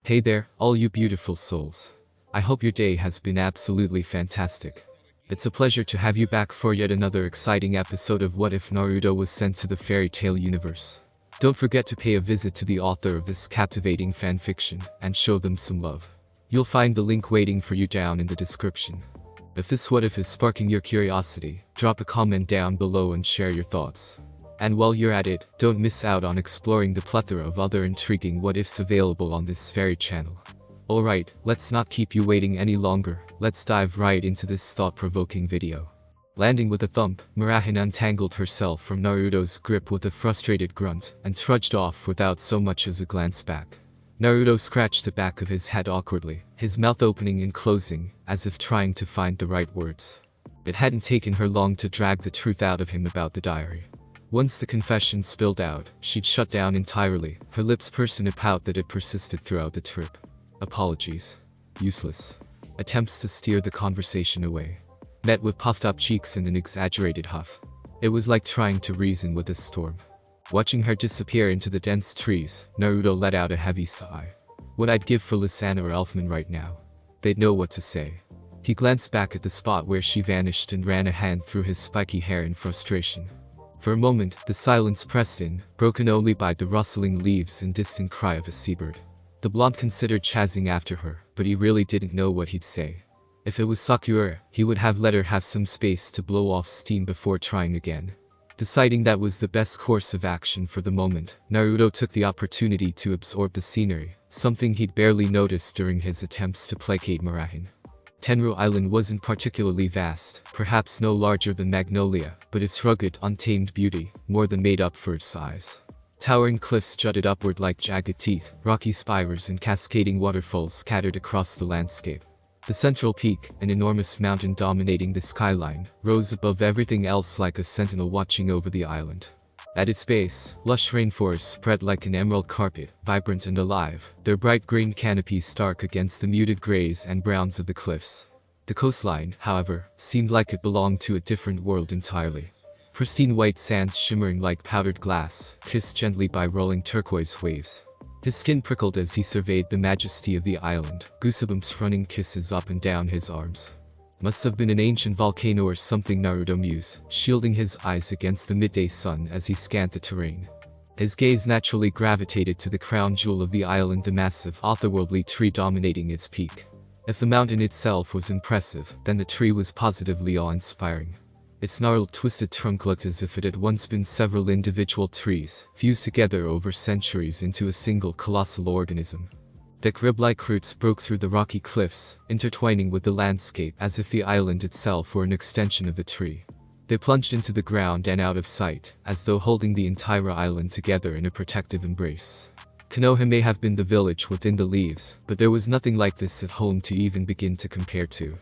Hey there, all you beautiful souls. I hope your day has been absolutely fantastic. It's a pleasure to have you back for yet another exciting episode of What If Naruto Was Sent to the Fairy Tale Universe. Don't forget to pay a visit to the author of this captivating fanfiction and show them some love. You'll find the link waiting for you down in the description. If this what if is sparking your curiosity, drop a comment down below and share your thoughts. And while you're at it, don't miss out on exploring the plethora of other intriguing what ifs available on this very channel. Alright, let's not keep you waiting any longer, let's dive right into this thought-provoking video. Landing with a thump, Murahin untangled herself from Naruto's grip with a frustrated grunt, and trudged off without so much as a glance back. Naruto scratched the back of his head awkwardly, his mouth opening and closing, as if trying to find the right words. It hadn't taken her long to drag the truth out of him about the diary. Once the confession spilled out, she'd shut down entirely, her lips pursed in a pout that had persisted throughout the trip. Apologies. Useless. Attempts to steer the conversation away. Met with puffed-up cheeks and an exaggerated huff. It was like trying to reason with a storm. Watching her disappear into the dense trees, Naruto let out a heavy sigh. What I'd give for Lisana or Elfman right now. They'd know what to say. He glanced back at the spot where she vanished and ran a hand through his spiky hair in frustration. For a moment, the silence pressed in, broken only by the rustling leaves and distant cry of a seabird. The blonde considered chasing after her, but he really didn't know what he'd say. If it was Sakura, he would have let her have some space to blow off steam before trying again. Deciding that was the best course of action for the moment, Naruto took the opportunity to absorb the scenery, something he'd barely noticed during his attempts to placate Murahin. Tenro Island wasn't particularly vast, perhaps no larger than Magnolia, but its rugged, untamed beauty more than made up for its size. Towering cliffs jutted upward like jagged teeth, rocky spires and cascading waterfalls scattered across the landscape. The central peak, an enormous mountain dominating the skyline, rose above everything else like a sentinel watching over the island. At its base, lush rainforests spread like an emerald carpet, vibrant and alive, their bright green canopies stark against the muted grays and browns of the cliffs. The coastline, however, seemed like it belonged to a different world entirely. Pristine white sands shimmering like powdered glass, kissed gently by rolling turquoise waves. His skin prickled as he surveyed the majesty of the island, goosebumps running kisses up and down his arms. Must have been an ancient volcano or something, Naruto mused, shielding his eyes against the midday sun as he scanned the terrain. His gaze naturally gravitated to the crown jewel of the island, the massive, otherworldly tree dominating its peak. If the mountain itself was impressive, then the tree was positively awe-inspiring. Its gnarled, twisted trunk looked as if it had once been several individual trees, fused together over centuries into a single colossal organism. Thick rib-like roots broke through the rocky cliffs, intertwining with the landscape as if the island itself were an extension of the tree. They plunged into the ground and out of sight, as though holding the entire island together in a protective embrace. Konoha may have been the village within the leaves, but there was nothing like this at home to even begin to compare to.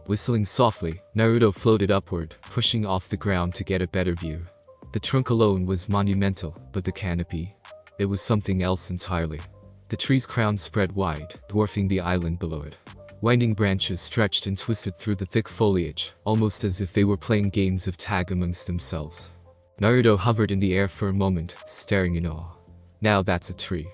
Whistling softly, Naruto floated upward, pushing off the ground to get a better view. The trunk alone was monumental, but the canopy? It was something else entirely. The tree's crown spread wide, dwarfing the island below it. Winding branches stretched and twisted through the thick foliage, almost as if they were playing games of tag amongst themselves. Naruto hovered in the air for a moment, staring in awe. Now that's a tree.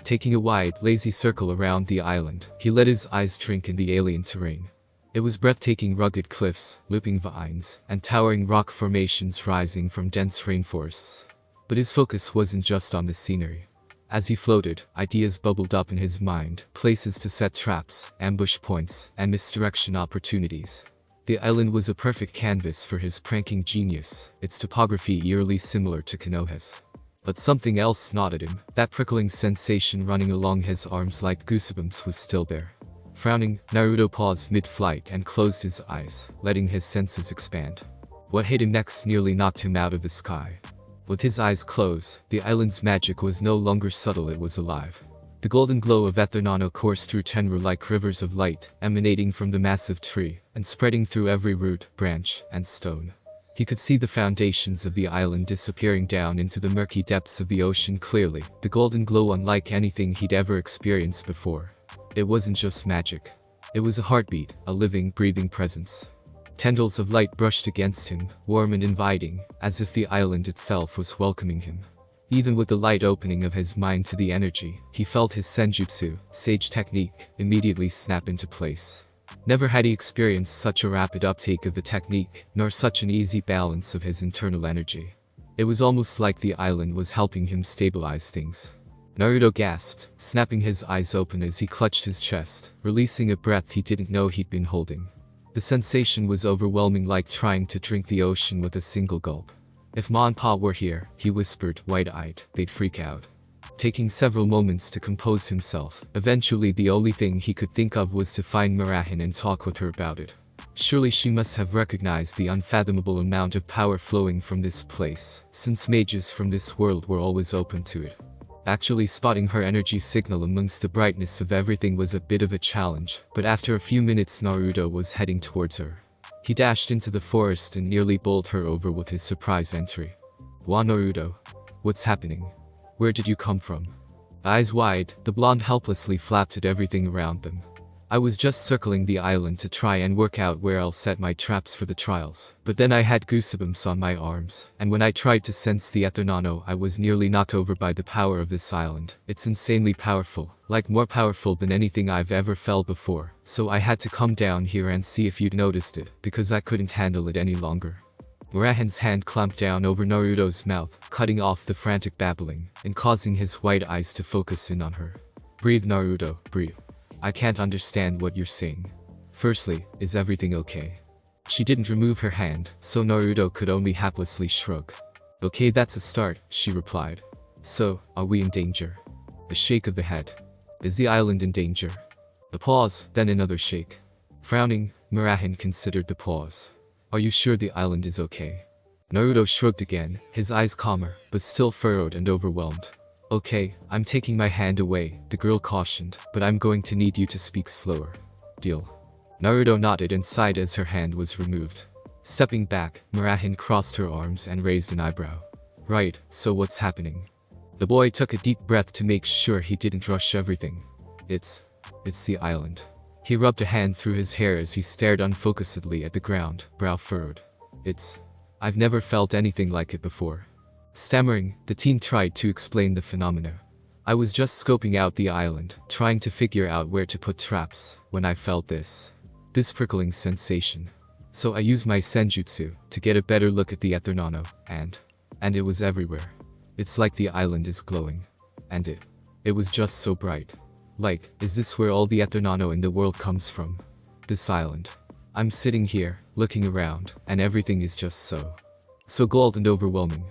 Taking a wide, lazy circle around the island, he let his eyes drink in the alien terrain. It was breathtaking, rugged cliffs, looping vines, and towering rock formations rising from dense rainforests. But his focus wasn't just on the scenery. As he floated, ideas bubbled up in his mind, places to set traps, ambush points, and misdirection opportunities. The island was a perfect canvas for his pranking genius, its topography eerily similar to Konoha's. But something else gnawed at him, that prickling sensation running along his arms like goosebumps was still there. Frowning, Naruto paused mid-flight and closed his eyes, letting his senses expand. What hit him next nearly knocked him out of the sky. With his eyes closed, the island's magic was no longer subtle, it was alive. The golden glow of Ethernano coursed through Tenro like rivers of light, emanating from the massive tree, and spreading through every root, branch, and stone. He could see the foundations of the island disappearing down into the murky depths of the ocean clearly, the golden glow unlike anything he'd ever experienced before. It wasn't just magic. It was a heartbeat, a living, breathing presence. Tendrils of light brushed against him, warm and inviting, as if the island itself was welcoming him. Even with the light opening of his mind to the energy, he felt his senjutsu, sage technique, immediately snap into place. Never had he experienced such a rapid uptake of the technique, nor such an easy balance of his internal energy. It was almost like the island was helping him stabilize things. Naruto gasped, snapping his eyes open as he clutched his chest, releasing a breath he didn't know he'd been holding. The sensation was overwhelming, like trying to drink the ocean with a single gulp. If Ma and Pa were here, he whispered, wide-eyed, they'd freak out. Taking several moments to compose himself, eventually the only thing he could think of was to find Murahin and talk with her about it. Surely she must have recognized the unfathomable amount of power flowing from this place, since mages from this world were always open to it. Actually spotting her energy signal amongst the brightness of everything was a bit of a challenge, but after a few minutes Naruto was heading towards her. He dashed into the forest and nearly bowled her over with his surprise entry. "Wa Naruto. What's happening? Where did you come from?" Eyes wide, the blonde helplessly flapped at everything around them. "I was just circling the island to try and work out where I'll set my traps for the trials. But then I had goosebumps on my arms, and when I tried to sense the ether nano I was nearly knocked over by the power of this island. It's insanely powerful, like more powerful than anything I've ever felt before, so I had to come down here and see if you'd noticed it, because I couldn't handle it any longer." Murahin's hand clamped down over Naruto's mouth, cutting off the frantic babbling, and causing his white eyes to focus in on her. "Breathe Naruto, breathe. I can't understand what you're saying. Firstly, is everything okay?" She didn't remove her hand, so Naruto could only haplessly shrug. "Okay, that's a start," she replied. "So, are we in danger?" A shake of the head. "Is the island in danger?" A pause, then another shake. Frowning, Murahin considered the pause. "Are you sure the island is okay?" Naruto shrugged again, his eyes calmer, but still furrowed and overwhelmed. "Okay, I'm taking my hand away," the girl cautioned, "but I'm going to need you to speak slower. Deal?" Naruto nodded and sighed as her hand was removed. Stepping back, Murahin crossed her arms and raised an eyebrow. "Right, so what's happening?" The boy took a deep breath to make sure he didn't rush everything. It's the island." He rubbed a hand through his hair as he stared unfocusedly at the ground, brow furrowed. I've never felt anything like it before." Stammering, the teen tried to explain the phenomena. "I was just scoping out the island, trying to figure out where to put traps, when I felt this prickling sensation. So I used my senjutsu to get a better look at the ether nano, and it was everywhere. It's like the island is glowing. And it was just so bright. Like, is this where all the ether nano in the world comes from? This island. I'm sitting here, looking around, and everything is just so gold and overwhelming.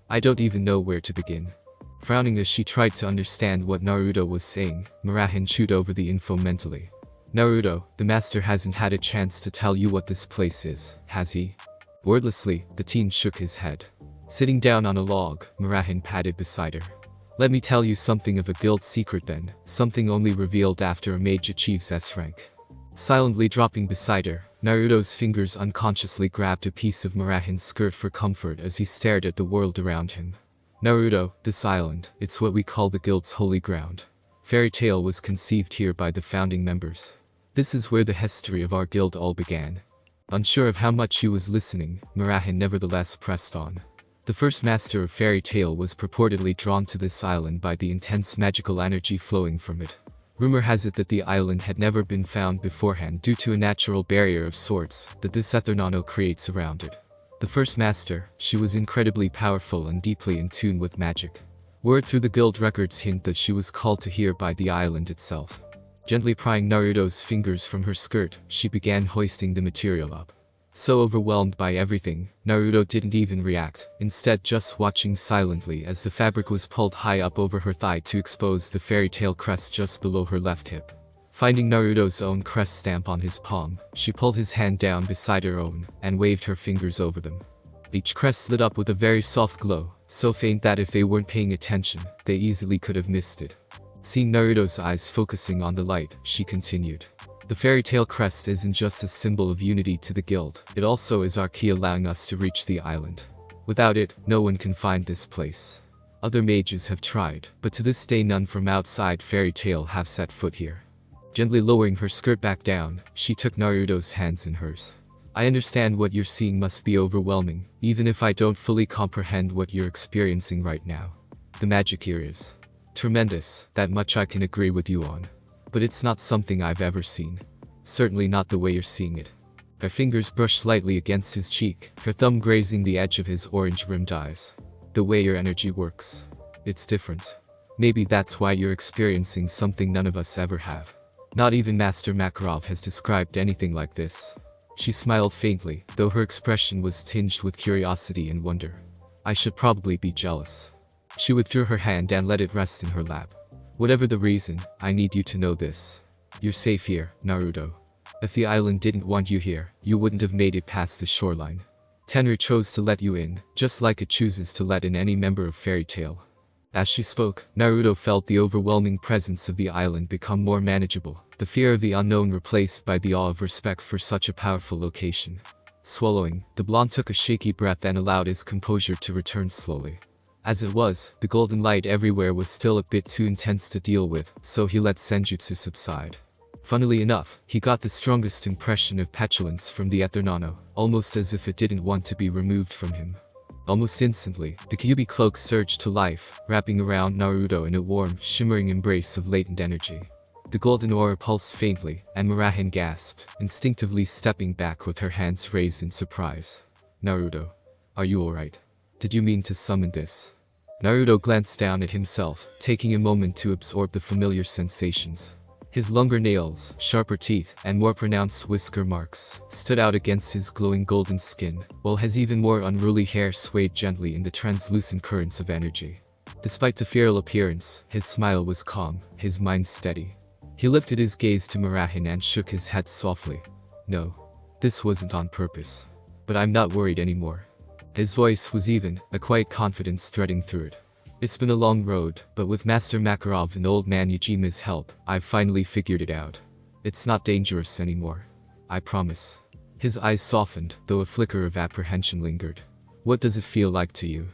I don't even know where to begin." Frowning as she tried to understand what Naruto was saying, Murahin chewed over the info mentally. "Naruto, the master hasn't had a chance to tell you what this place is, has he?" Wordlessly, the teen shook his head. Sitting down on a log, Murahin padded beside her. "Let me tell you something of a guild secret then, something only revealed after a mage achieves S rank." Silently dropping beside her, Naruto's fingers unconsciously grabbed a piece of Murahin's skirt for comfort as he stared at the world around him. "Naruto, this island, it's what we call the guild's holy ground. Fairy Tail was conceived here by the founding members. This is where the history of our guild all began." Unsure of how much he was listening, Murahin nevertheless pressed on. "The first master of Fairy Tail was purportedly drawn to this island by the intense magical energy flowing from it. Rumor has it that the island had never been found beforehand due to a natural barrier of sorts that this ether nano creates around it. The first master, she was incredibly powerful and deeply in tune with magic. Word through the guild records hint that she was called to here by the island itself." Gently prying Naruto's fingers from her skirt, she began hoisting the material up. So overwhelmed by everything, Naruto didn't even react, instead just watching silently as the fabric was pulled high up over her thigh to expose the fairy tail crest just below her left hip. Finding Naruto's own crest stamp on his palm, she pulled his hand down beside her own, and waved her fingers over them. Each crest lit up with a very soft glow, so faint that if they weren't paying attention, they easily could have missed it. Seeing Naruto's eyes focusing on the light, she continued. "The fairy tail crest isn't just a symbol of unity to the guild, it also is our key allowing us to reach the island. Without it, no one can find this place. Other mages have tried, but to this day none from outside Fairy Tail have set foot here." Gently lowering her skirt back down, she took Naruto's hands in hers. "I understand what you're seeing must be overwhelming, even if I don't fully comprehend what you're experiencing right now. The magic here is tremendous, that much I can agree with you on. But it's not something I've ever seen. Certainly not the way you're seeing it. Her fingers brushed slightly against his cheek, her thumb grazing the edge of his orange-rimmed eyes. The way your energy works. It's different. Maybe that's why you're experiencing something none of us ever have. Not even Master Makarov has described anything like this. She smiled faintly, though her expression was tinged with curiosity and wonder. I should probably be jealous. She withdrew her hand and let it rest in her lap. Whatever the reason, I need you to know this. You're safe here, Naruto. If the island didn't want you here, you wouldn't have made it past the shoreline. Tenro chose to let you in, just like it chooses to let in any member of Fairy Tail. As she spoke, Naruto felt the overwhelming presence of the island become more manageable, the fear of the unknown replaced by the awe of respect for such a powerful location. Swallowing, the blonde took a shaky breath and allowed his composure to return slowly. As it was, the golden light everywhere was still a bit too intense to deal with, so he let Senjutsu subside. Funnily enough, he got the strongest impression of petulance from the Ether Nano, almost as if it didn't want to be removed from him. Almost instantly, the Kyuubi cloak surged to life, wrapping around Naruto in a warm, shimmering embrace of latent energy. The golden aura pulsed faintly, and Murahin gasped, instinctively stepping back with her hands raised in surprise. Naruto. Are you alright? Did you mean to summon this? Naruto glanced down at himself, taking a moment to absorb the familiar sensations. His longer nails, sharper teeth, and more pronounced whisker marks stood out against his glowing golden skin, while his even more unruly hair swayed gently in the translucent currents of energy. Despite the feral appearance, his smile was calm, his mind steady. He lifted his gaze to Murahin and shook his head softly. No. This wasn't on purpose. But I'm not worried anymore. His voice was even, a quiet confidence threading through it. It's been a long road, but with Master Makarov and Old Man Yajima's help, I've finally figured it out. It's not dangerous anymore. I promise. His eyes softened, though a flicker of apprehension lingered. What does it feel like to you?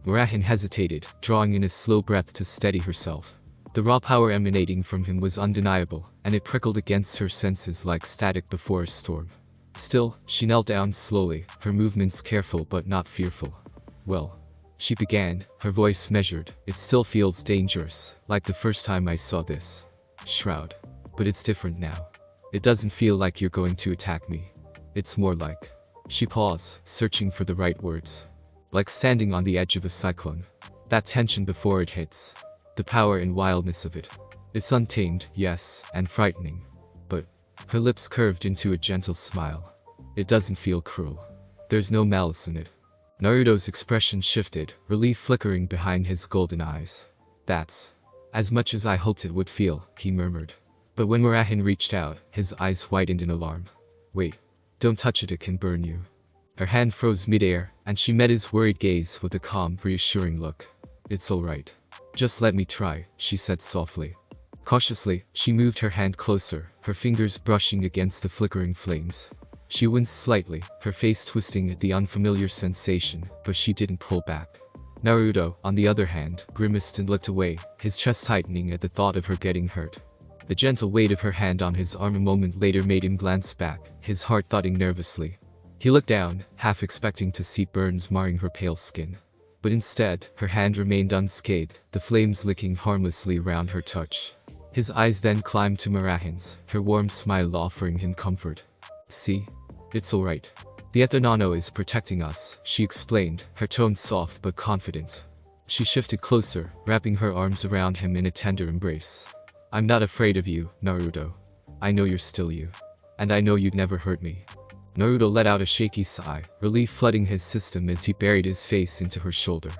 Murahin hesitated, drawing in a slow breath to steady herself. The raw power emanating from him was undeniable, and it prickled against her senses like static before a storm. Still, she knelt down slowly, her movements careful but not fearful. Well, she began, her voice measured. It still feels dangerous, like the first time I saw this shroud. But it's different now. It doesn't feel like you're going to attack me. It's more like... She paused, searching for the right words. Like standing on the edge of a cyclone. That tension before it hits. The power and wildness of it. It's untamed, yes, and frightening. But... Her lips curved into a gentle smile. It doesn't feel cruel. There's no malice in it. Naruto's expression shifted, relief flickering behind his golden eyes. That's as much as I hoped it would feel, he murmured. But when Murahin reached out, his eyes widened in alarm. Wait. Don't touch it, it can burn you. Her hand froze midair, and she met his worried gaze with a calm, reassuring look. It's alright. Just let me try, she said softly. Cautiously, she moved her hand closer, her fingers brushing against the flickering flames. She winced slightly, her face twisting at the unfamiliar sensation, but she didn't pull back. Naruto, on the other hand, grimaced and looked away, his chest tightening at the thought of her getting hurt. The gentle weight of her hand on his arm a moment later made him glance back, his heart thudding nervously. He looked down, half expecting to see burns marring her pale skin. But instead, her hand remained unscathed, the flames licking harmlessly around her touch. His eyes then climbed to Murahin's, her warm smile offering him comfort. See? It's alright. The Ether Nano is protecting us, she explained, her tone soft but confident. She shifted closer, wrapping her arms around him in a tender embrace. I'm not afraid of you, Naruto. I know you're still you. And I know you'd never hurt me. Naruto let out a shaky sigh, relief flooding his system as he buried his face into her shoulder.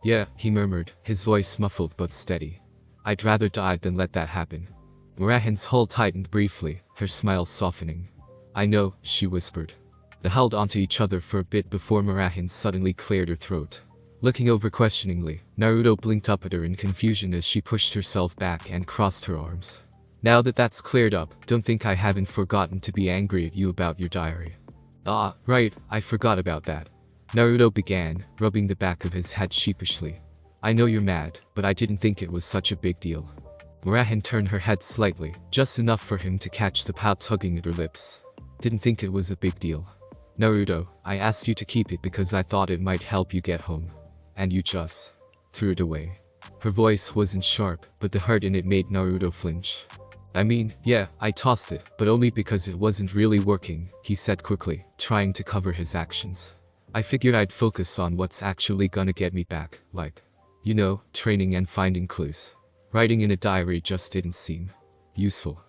Yeah, he murmured, his voice muffled but steady. I'd rather die than let that happen. Murahin's hull tightened briefly, her smile softening. I know, she whispered. They held onto each other for a bit before Murahin suddenly cleared her throat. Looking over questioningly, Naruto blinked up at her in confusion as she pushed herself back and crossed her arms. Now that that's cleared up, don't think I haven't forgotten to be angry at you about your diary. Ah, right, I forgot about that. Naruto began, rubbing the back of his head sheepishly. I know you're mad, but I didn't think it was such a big deal. Murahin turned her head slightly, just enough for him to catch the pout tugging at her lips. Didn't think it was a big deal. Naruto, I asked you to keep it because I thought it might help you get home. And you just threw it away. Her voice wasn't sharp, but the hurt in it made Naruto flinch. I mean, yeah, I tossed it, but only because it wasn't really working, he said quickly, trying to cover his actions. I figured I'd focus on what's actually gonna get me back, like, you know, training and finding clues. Writing in a diary just didn't seem useful.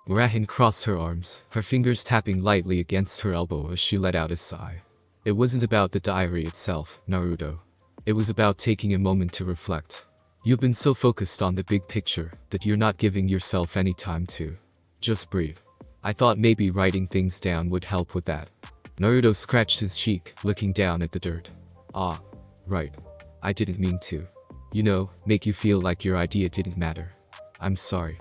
Murahin crossed her arms, her fingers tapping lightly against her elbow as she let out a sigh. It wasn't about the diary itself, Naruto. It was about taking a moment to reflect. You've been so focused on the big picture that you're not giving yourself any time to just breathe. I thought maybe writing things down would help with that. Naruto scratched his cheek, looking down at the dirt. Ah, right. I didn't mean to, you know, make you feel like your idea didn't matter. I'm sorry.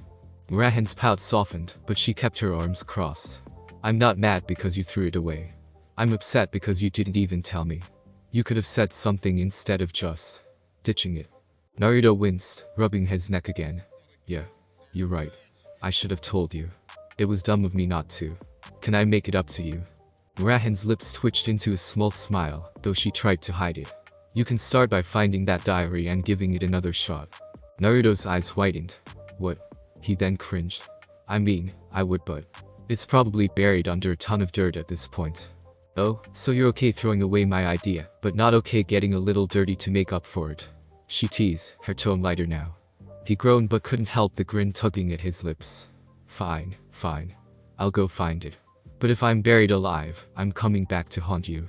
Murahin's pout softened, but she kept her arms crossed. I'm not mad because you threw it away. I'm upset because you didn't even tell me. You could have said something instead of just ditching it. Naruto winced, rubbing his neck again. Yeah, you're right. I should have told you. It was dumb of me not to. Can I make it up to you? Murahin's lips twitched into a small smile, though she tried to hide it. You can start by finding that diary and giving it another shot. Naruto's eyes widened. What? He then cringed. I mean, I would, but it's probably buried under a ton of dirt at this point. Oh, so you're okay throwing away my idea, but not okay getting a little dirty to make up for it. She teased, her tone lighter now. He groaned but couldn't help the grin tugging at his lips. Fine, fine. I'll go find it. But if I'm buried alive, I'm coming back to haunt you.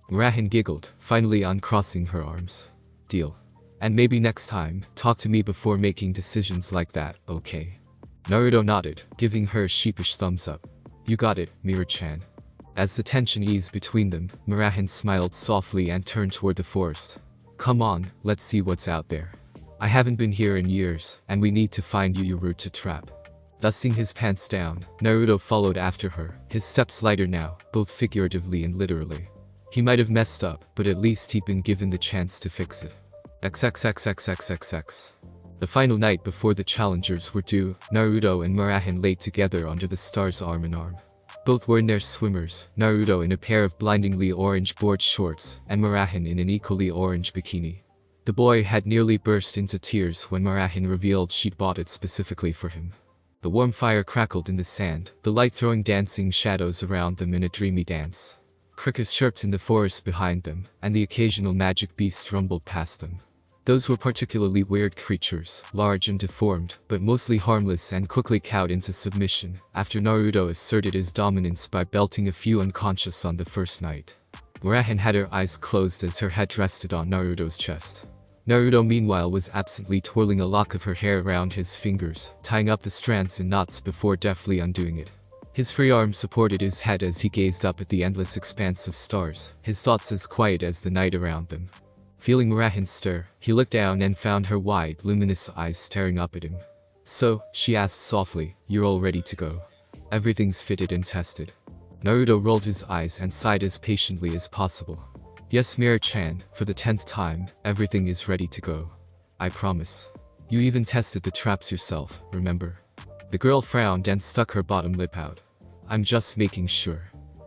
Murahin giggled, finally uncrossing her arms. Deal. And maybe next time, talk to me before making decisions like that, okay? Naruto nodded, giving her a sheepish thumbs up. You got it, Mira-chan. As the tension eased between them, Murahin smiled softly and turned toward the forest. Come on, let's see what's out there. I haven't been here in years, and we need to find your route to trap. Dusting his pants down, Naruto followed after her, his steps lighter now, both figuratively and literally. He might have messed up, but at least he'd been given the chance to fix it. XXXXXXX. The final night before the challengers were due, Naruto and Murahin lay together under the stars arm in arm. Both were in their swimmers, Naruto in a pair of blindingly orange board shorts, and Murahin in an equally orange bikini. The boy had nearly burst into tears when Murahin revealed she'd bought it specifically for him. The warm fire crackled in the sand, the light throwing dancing shadows around them in a dreamy dance. Crickets chirped in the forest behind them, and the occasional magic beast rumbled past them. Those were particularly weird creatures, large and deformed, but mostly harmless and quickly cowed into submission, after Naruto asserted his dominance by belting a few unconscious on the first night. Murahin had her eyes closed as her head rested on Naruto's chest. Naruto meanwhile was absently twirling a lock of her hair around his fingers, tying up the strands in knots before deftly undoing it. His free arm supported his head as he gazed up at the endless expanse of stars, his thoughts as quiet as the night around them. Feeling Murahin stir, he looked down and found her wide, luminous eyes staring up at him. So, she asked softly, you're all ready to go? Everything's fitted and tested. Naruto rolled his eyes and sighed as patiently as possible. Yes, Mira-chan, for the 10th time, everything is ready to go. I promise. You even tested the traps yourself, remember? The girl frowned and stuck her bottom lip out. I'm just making sure.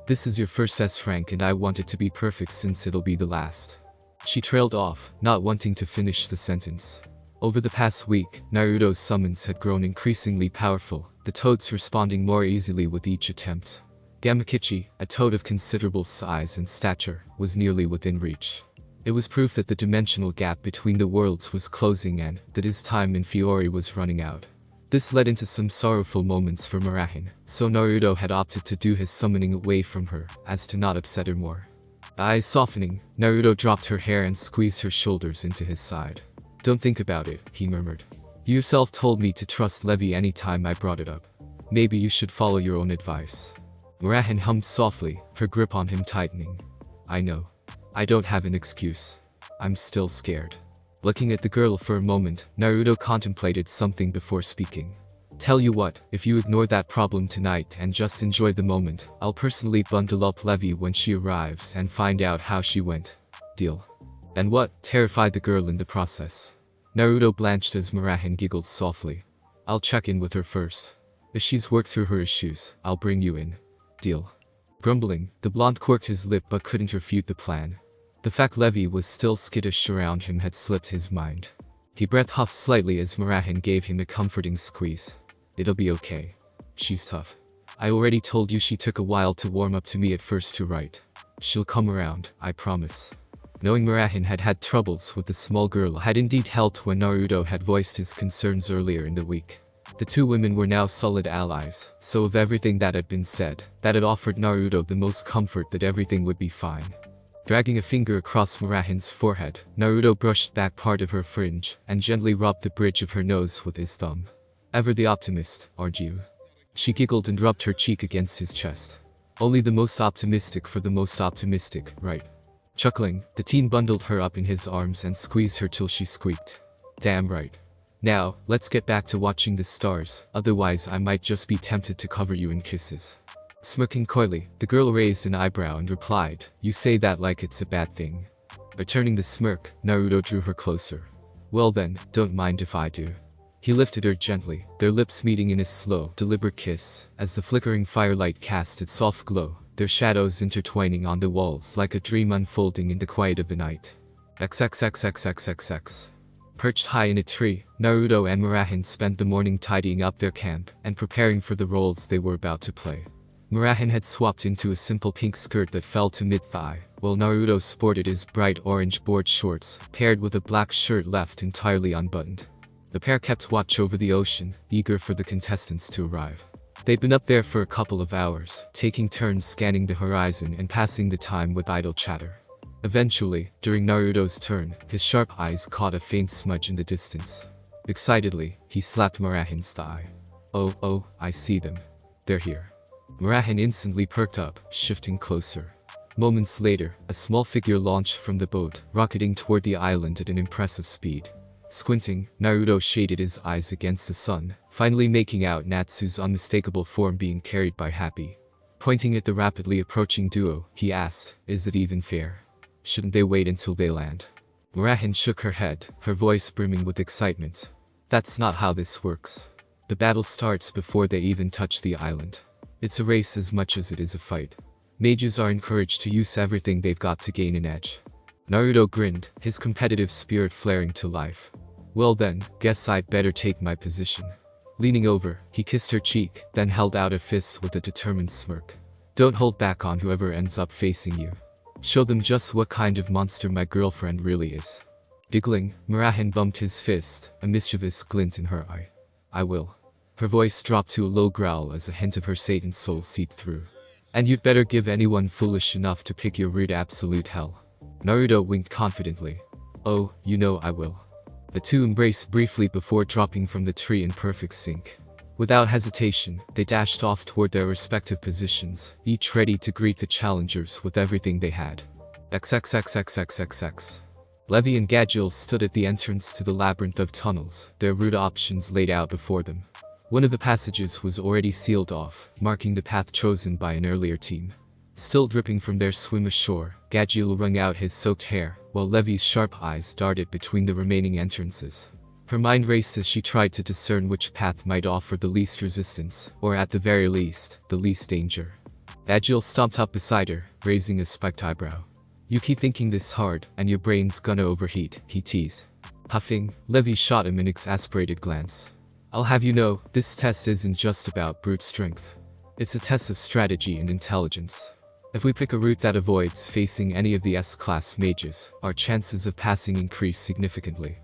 This is your first S rank and I want it to be perfect since it'll be the last. She trailed off, not wanting to finish the sentence. Over the past week, Naruto's summons had grown increasingly powerful, the toads responding more easily with each attempt. Gamakichi, a toad of considerable size and stature, was nearly within reach. It was proof that the dimensional gap between the worlds was closing and that his time in Fiori was running out. This led into some sorrowful moments for Murahin, so Naruto had opted to do his summoning away from her, as to not upset her more. Eyes softening, Naruto dropped her hair and squeezed her shoulders into his side. Don't think about it, he murmured. You yourself told me to trust Levy any time I brought it up. Maybe you should follow your own advice. Murahin hummed softly, her grip on him tightening. I know. I don't have an excuse. I'm still scared. Looking at the girl for a moment, Naruto contemplated something before speaking. Tell you what, if you ignore that problem tonight and just enjoy the moment, I'll personally bundle up Levy when she arrives and find out how she went. Deal? And what terrified the girl in the process? Naruto blanched as Murahin giggled softly. I'll check in with her first. If she's worked through her issues, I'll bring you in. Deal? Grumbling, the blonde quirked his lip but couldn't refute the plan. The fact Levy was still skittish around him had slipped his mind. He breath huffed slightly as Murahin gave him a comforting squeeze. It'll be okay. She's tough. I already told you she took a while to warm up to me at first too, right? She'll come around, I promise. Knowing Murahin had had troubles with the small girl had indeed helped when Naruto had voiced his concerns earlier in the week. The two women were now solid allies, so of everything that had been said, that had offered Naruto the most comfort that everything would be fine. Dragging a finger across Murahin's forehead, Naruto brushed back part of her fringe and gently rubbed the bridge of her nose with his thumb. Ever the optimist, aren't you? She giggled and rubbed her cheek against his chest. Only the most optimistic for the most optimistic, right? Chuckling, the teen bundled her up in his arms and squeezed her till she squeaked. Damn right. Now, let's get back to watching the stars, otherwise I might just be tempted to cover you in kisses. Smirking coyly, the girl raised an eyebrow and replied, you say that like it's a bad thing. Returning the smirk, Naruto drew her closer. Well then, don't mind if I do. He lifted her gently, their lips meeting in a slow, deliberate kiss, as the flickering firelight cast its soft glow, their shadows intertwining on the walls like a dream unfolding in the quiet of the night. XXXXXXX. Perched high in a tree, Naruto and Murahin spent the morning tidying up their camp and preparing for the roles they were about to play. Murahin had swapped into a simple pink skirt that fell to mid-thigh, while Naruto sported his bright orange board shorts, paired with a black shirt left entirely unbuttoned. The pair kept watch over the ocean, eager for the contestants to arrive. They'd been up there for a couple of hours, taking turns scanning the horizon and passing the time with idle chatter. Eventually, during Naruto's turn, his sharp eyes caught a faint smudge in the distance. Excitedly, he slapped Murahin's thigh. Oh, I see them. They're here. Murahin instantly perked up, shifting closer. Moments later, a small figure launched from the boat, rocketing toward the island at an impressive speed. Squinting, Naruto shaded his eyes against the sun, finally making out Natsu's unmistakable form being carried by Happy. Pointing at the rapidly approaching duo, he asked, is it even fair? Shouldn't they wait until they land? Murahin shook her head, her voice brimming with excitement. That's not how this works. The battle starts before they even touch the island. It's a race as much as it is a fight. Mages are encouraged to use everything they've got to gain an edge. Naruto grinned, his competitive spirit flaring to life. Well then, guess I'd better take my position. Leaning over, he kissed her cheek, then held out a fist with a determined smirk. Don't hold back on whoever ends up facing you. Show them just what kind of monster my girlfriend really is. Giggling, Murahin bumped his fist, a mischievous glint in her eye. I will. Her voice dropped to a low growl as a hint of her Satan soul seeped through. And you'd better give anyone foolish enough to pick your route absolute hell. Naruto winked confidently. Oh, you know I will. The two embraced briefly before dropping from the tree in perfect sync. Without hesitation, they dashed off toward their respective positions, each ready to greet the challengers with everything they had. XXXXXXX. Levy and Gajil stood at the entrance to the labyrinth of tunnels, their route options laid out before them. One of the passages was already sealed off, marking the path chosen by an earlier team. Still dripping from their swim ashore, Gajil wrung out his soaked hair, while Levy's sharp eyes darted between the remaining entrances. Her mind raced as she tried to discern which path might offer the least resistance, or at the very least, the least danger. Gajil stomped up beside her, raising a spiked eyebrow. You keep thinking this hard, and your brain's gonna overheat, he teased. Huffing, Levy shot him an exasperated glance. I'll have you know, this test isn't just about brute strength. It's a test of strategy and intelligence. If we pick a route that avoids facing any of the S-class mages, our chances of passing increase significantly.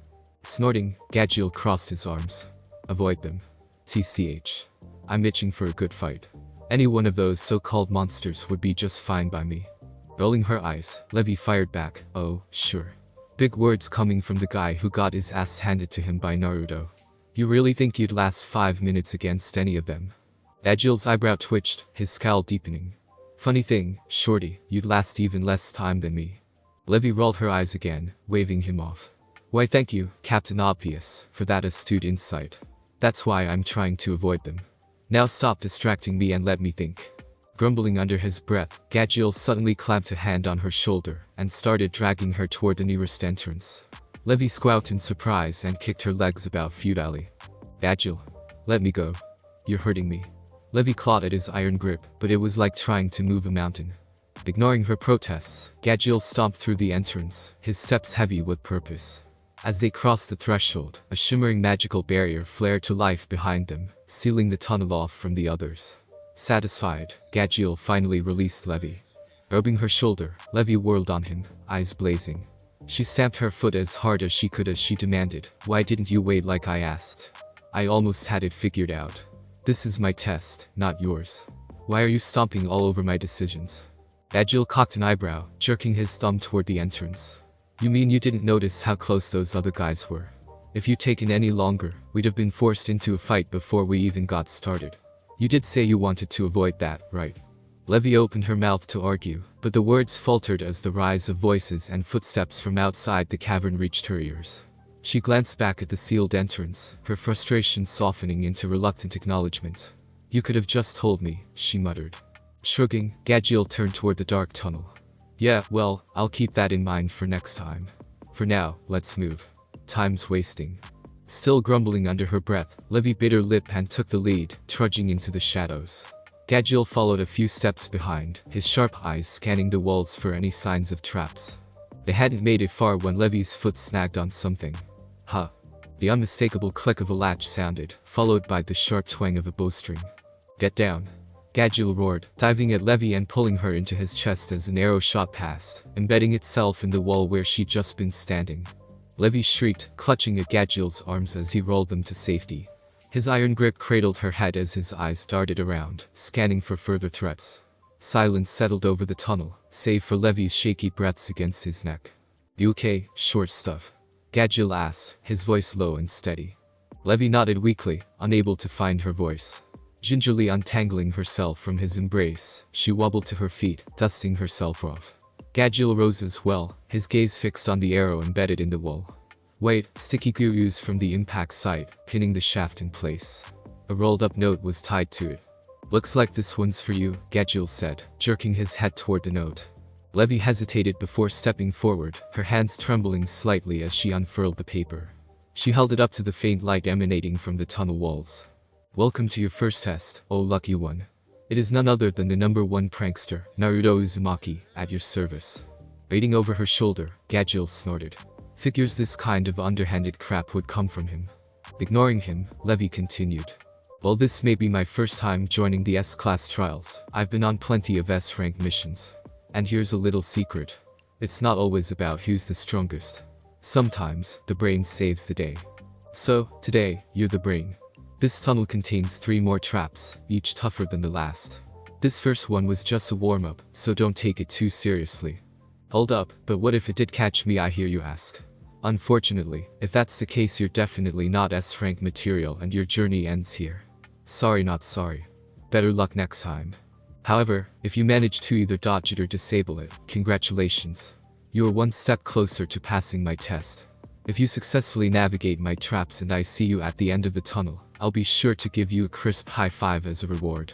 Snorting, Gajil crossed his arms. Avoid them. TCH. I'm itching for a good fight. Any one of those so-called monsters would be just fine by me. Rolling her eyes, Levy fired back, oh, sure. Big words coming from the guy who got his ass handed to him by Naruto. You really think you'd last 5 minutes against any of them? Gajil's eyebrow twitched, his scowl deepening. Funny thing, shorty, you'd last even less time than me. Levy rolled her eyes again, waving him off. Why thank you, Captain Obvious, for that astute insight. That's why I'm trying to avoid them. Now stop distracting me and let me think. Grumbling under his breath, Gajil suddenly clamped a hand on her shoulder and started dragging her toward the nearest entrance. Levy squawked in surprise and kicked her legs about futilely. Gajil, let me go. You're hurting me. Levy clawed at his iron grip, but it was like trying to move a mountain. Ignoring her protests, Gajil stomped through the entrance, his steps heavy with purpose. As they crossed the threshold, a shimmering magical barrier flared to life behind them, sealing the tunnel off from the others. Satisfied, Gajil finally released Levy. Rubbing her shoulder, Levy whirled on him, eyes blazing. She stamped her foot as hard as she could as she demanded, "Why didn't you wait like I asked? I almost had it figured out. This is my test, not yours. Why are you stomping all over my decisions?" Gajil cocked an eyebrow, jerking his thumb toward the entrance. "You mean you didn't notice how close those other guys were? If you'd taken any longer, we'd have been forced into a fight before we even got started. You did say you wanted to avoid that, right?" Levy opened her mouth to argue, but the words faltered as the rise of voices and footsteps from outside the cavern reached her ears. She glanced back at the sealed entrance, her frustration softening into reluctant acknowledgement. "You could have just told me," she muttered. Shrugging, Gajil turned toward the dark tunnel. "Yeah, well, I'll keep that in mind for next time. For now, let's move. Time's wasting." Still grumbling under her breath, Levy bit her lip and took the lead, trudging into the shadows. Gajil followed a few steps behind, his sharp eyes scanning the walls for any signs of traps. They hadn't made it far when Levy's foot snagged on something. "Huh." The unmistakable click of a latch sounded, followed by the sharp twang of a bowstring. "Get down." Gajil roared, diving at Levy and pulling her into his chest as an arrow shot past, embedding itself in the wall where she'd just been standing. Levy shrieked, clutching at Gajil's arms as he rolled them to safety. His iron grip cradled her head as his eyes darted around, scanning for further threats. Silence settled over the tunnel, save for Levy's shaky breaths against his neck. "You okay, short stuff?" Gajil asked, his voice low and steady. Levy nodded weakly, unable to find her voice. Gingerly untangling herself from his embrace, she wobbled to her feet, dusting herself off. Gajil rose as well, his gaze fixed on the arrow embedded in the wall. Wait, sticky glue oozed from the impact site, pinning the shaft in place. A rolled-up note was tied to it. "Looks like this one's for you," Gajil said, jerking his head toward the note. Levy hesitated before stepping forward, her hands trembling slightly as she unfurled the paper. She held it up to the faint light emanating from the tunnel walls. "Welcome to your first test, oh lucky one. It is none other than the #1 prankster, Naruto Uzumaki, at your service." Waiting over her shoulder, Gajil snorted. Figures this kind of underhanded crap would come from him. Ignoring him, Levy continued. "While this may be my first time joining the S-class trials, I've been on plenty of S-rank missions. And here's a little secret. It's not always about who's the strongest. Sometimes, the brain saves the day. So, today, you're the brain. This tunnel contains 3 more traps, each tougher than the last. This first one was just a warm-up, so don't take it too seriously." "Hold up, but what if it did catch me, I hear you ask?" "Unfortunately, if that's the case, you're definitely not S-rank material and your journey ends here. Sorry not sorry. Better luck next time. However, if you manage to either dodge it or disable it, congratulations. You are one step closer to passing my test. If you successfully navigate my traps and I see you at the end of the tunnel, I'll be sure to give you a crisp high five as a reward.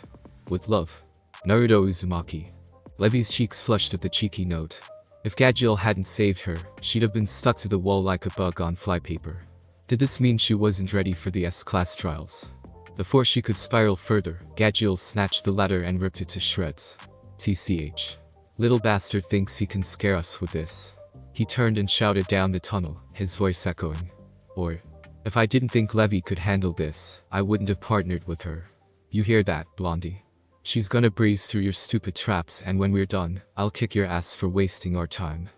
With love, Naruto Uzumaki." Levy's cheeks flushed at the cheeky note. If Gajil hadn't saved her, she'd have been stuck to the wall like a bug on flypaper. Did this mean she wasn't ready for the S-class trials? Before she could spiral further, Gajil snatched the letter and ripped it to shreds. TCH. Little bastard thinks he can scare us with this. He turned and shouted down the tunnel, his voice echoing. "Or, if I didn't think Levy could handle this, I wouldn't have partnered with her. You hear that, Blondie? She's gonna breeze through your stupid traps, and when we're done, I'll kick your ass for wasting our time."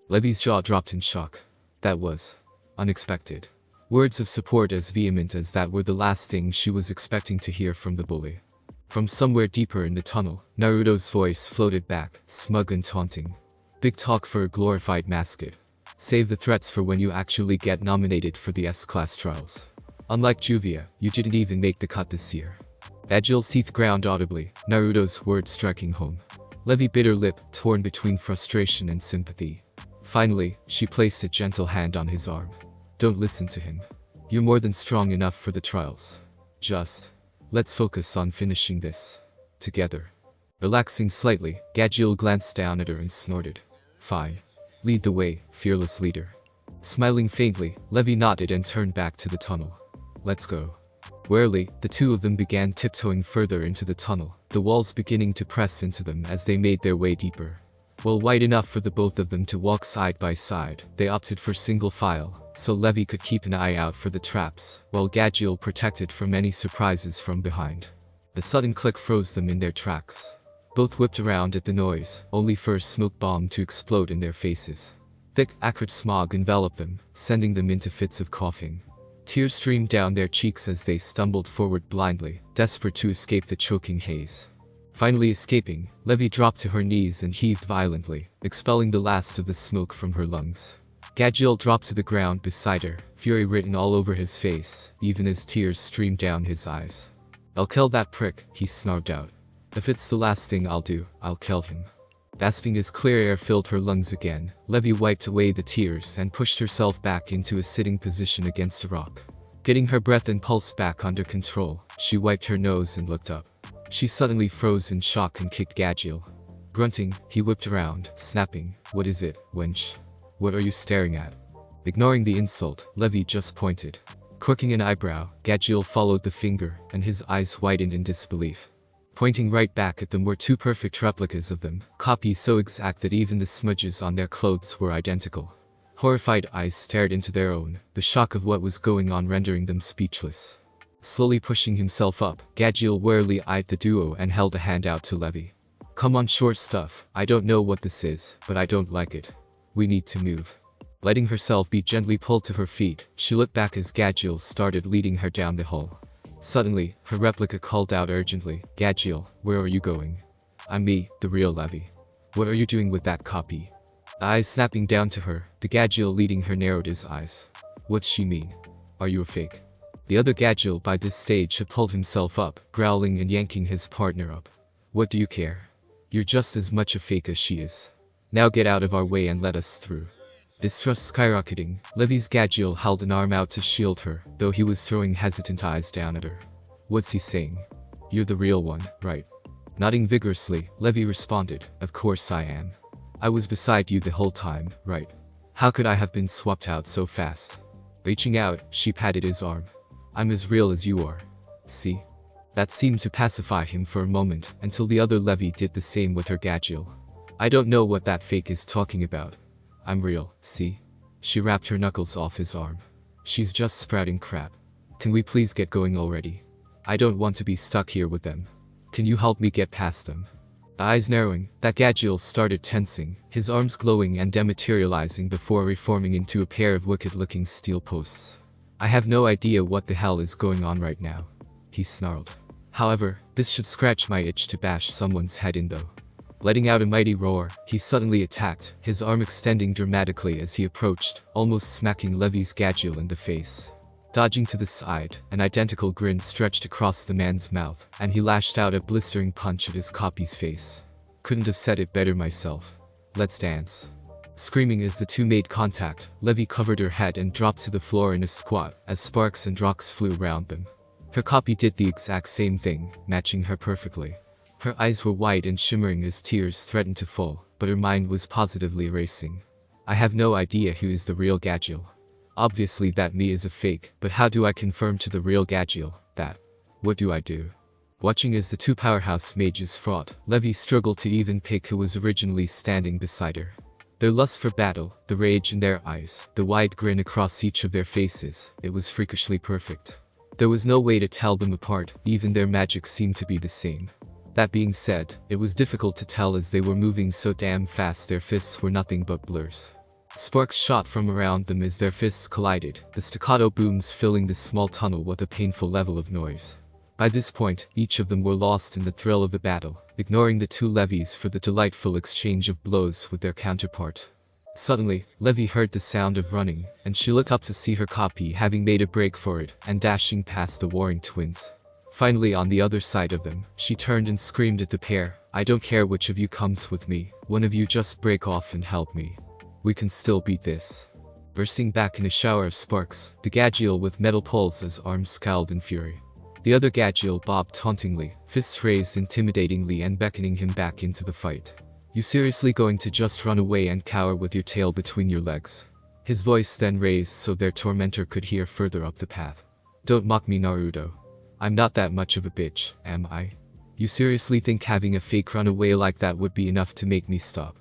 Levy's jaw dropped in shock. That was unexpected. Words of support as vehement as that were the last thing she was expecting to hear from the bully. From somewhere deeper in the tunnel, Naruto's voice floated back, smug and taunting. "Big talk for a glorified mascot. Save the threats for when you actually get nominated for the S-class trials. Unlike Juvia, you didn't even make the cut this year." Gajil's teeth ground audibly, Naruto's words striking home. Levy bit her lip, torn between frustration and sympathy. Finally, she placed a gentle hand on his arm. "Don't listen to him. You're more than strong enough for the trials. Just, let's focus on finishing this together." Relaxing slightly, Gajil glanced down at her and snorted. "Fine. Lead the way, fearless leader." Smiling faintly, Levy nodded and turned back to the tunnel. "Let's go." Warily, the two of them began tiptoeing further into the tunnel, the walls beginning to press into them as they made their way deeper. Well, wide enough for the both of them to walk side by side, they opted for single file, so Levy could keep an eye out for the traps, while Gajil protected from any surprises from behind. A sudden click froze them in their tracks. Both whipped around at the noise, only for a smoke bomb to explode in their faces. Thick, acrid smog enveloped them, sending them into fits of coughing. Tears streamed down their cheeks as they stumbled forward blindly, desperate to escape the choking haze. Finally escaping, Levy dropped to her knees and heaved violently, expelling the last of the smoke from her lungs. Gajil dropped to the ground beside her, fury written all over his face, even as tears streamed down his eyes. "I'll kill that prick," he snarled out. "If it's the last thing I'll do, I'll kill him." Gasping as clear air filled her lungs again, Levy wiped away the tears and pushed herself back into a sitting position against a rock. Getting her breath and pulse back under control, she wiped her nose and looked up. She suddenly froze in shock and kicked Gajil. Grunting, he whipped around, snapping, "What is it, wench? What are you staring at?" Ignoring the insult, Levy just pointed. Quirking an eyebrow, Gajil followed the finger, and his eyes widened in disbelief. Pointing right back at them were two perfect replicas of them, copies so exact that even the smudges on their clothes were identical. Horrified eyes stared into their own, the shock of what was going on rendering them speechless. Slowly pushing himself up, Gajil warily eyed the duo and held a hand out to Levy. "Come on, short stuff, I don't know what this is, but I don't like it. We need to move." Letting herself be gently pulled to her feet, she looked back as Gajil started leading her down the hall. Suddenly, her replica called out urgently, "Gajil, where are you going?" "I'm me, the real Levy. What are you doing with that copy?" The eyes snapping down to her, the Gajil leading her narrowed his eyes. "What's she mean? Are you a fake?" The other Gajil by this stage had pulled himself up, growling and yanking his partner up. "What do you care? You're just as much a fake as she is. Now get out of our way and let us through." Distrust skyrocketing, Levy's Gajil held an arm out to shield her, though he was throwing hesitant eyes down at her. "What's he saying? You're the real one, right?" Nodding vigorously, Levy responded, "Of course I am. I was beside you the whole time, right? How could I have been swapped out so fast?" Reaching out, she patted his arm. "I'm as real as you are. See?" That seemed to pacify him for a moment, until the other Levy did the same with her Gajil. "I don't know what that fake is talking about. I'm real, see?" She wrapped her knuckles off his arm. "She's just sprouting crap. Can we please get going already? I don't want to be stuck here with them. Can you help me get past them?" The eyes narrowing, that Gajil started tensing, his arms glowing and dematerializing before reforming into a pair of wicked-looking steel posts. "I have no idea what the hell is going on right now," he snarled. "However, this should scratch my itch to bash someone's head in though." Letting out a mighty roar, he suddenly attacked, his arm extending dramatically as he approached, almost smacking Levy's Gajil in the face. Dodging to the side, an identical grin stretched across the man's mouth, and he lashed out a blistering punch at his copy's face. "Couldn't have said it better myself. Let's dance." Screaming as the two made contact, Levy covered her head and dropped to the floor in a squat, as sparks and rocks flew around them. Her copy did the exact same thing, matching her perfectly. Her eyes were wide and shimmering as tears threatened to fall, but her mind was positively racing. "I have no idea who is the real Gajil. Obviously that me is a fake, but how do I confirm to the real Gajil that? What do I do?" Watching as the two powerhouse mages fought, Levy struggled to even pick who was originally standing beside her. Their lust for battle, the rage in their eyes, the wide grin across each of their faces, it was freakishly perfect. There was no way to tell them apart, even their magic seemed to be the same. That being said, it was difficult to tell as they were moving so damn fast their fists were nothing but blurs. Sparks shot from around them as their fists collided, the staccato booms filling the small tunnel with a painful level of noise. By this point, each of them were lost in the thrill of the battle, ignoring the two Levies for the delightful exchange of blows with their counterpart. Suddenly, Levy heard the sound of running, and she looked up to see her copy having made a break for it and dashing past the warring twins. Finally on the other side of them, she turned and screamed at the pair, "I don't care which of you comes with me, one of you just break off and help me. We can still beat this." Bursting back in a shower of sparks, the Gajil with metal poles as arms scowled in fury. The other Gajil bobbed tauntingly, fists raised intimidatingly and beckoning him back into the fight. "You seriously going to just run away and cower with your tail between your legs?" His voice then raised so their tormentor could hear further up the path. "Don't mock me, Naruto. I'm not that much of a bitch, am I? You seriously think having a fake run away like that would be enough to make me stop?"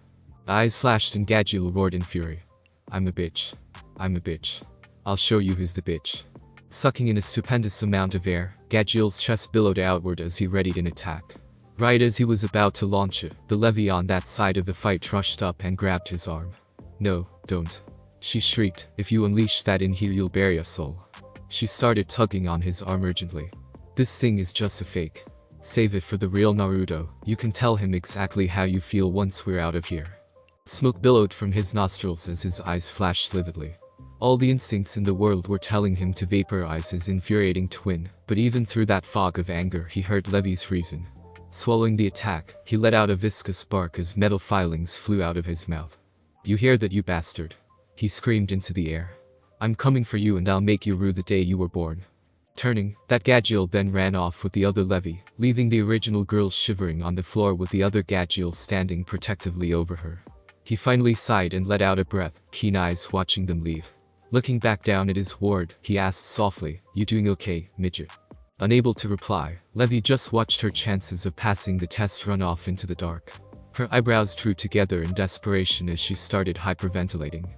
Eyes flashed and Gajil roared in fury. I'm a bitch. I'm a bitch. I'll show you who's the bitch. Sucking in a stupendous amount of air, Gajil's chest billowed outward as he readied an attack. Right as he was about to launch it, the Levy on that side of the fight rushed up and grabbed his arm. No, don't. She shrieked, if you unleash that in here you'll bury us all. She started tugging on his arm urgently. This thing is just a fake. Save it for the real Naruto, you can tell him exactly how you feel once we're out of here. Smoke billowed from his nostrils as his eyes flashed lividly. All the instincts in the world were telling him to vaporize his infuriating twin, but even through that fog of anger he heard Levy's reason. Swallowing the attack, he let out a viscous bark as metal filings flew out of his mouth. You hear that, you bastard? He screamed into the air. I'm coming for you and I'll make you rue the day you were born. Turning, that Gajil then ran off with the other Levy, leaving the original girl shivering on the floor with the other Gajil standing protectively over her. He finally sighed and let out a breath, keen eyes watching them leave. Looking back down at his ward, he asked softly, you doing okay, midget? Unable to reply, Levy just watched her chances of passing the test run off into the dark. Her eyebrows drew together in desperation as she started hyperventilating.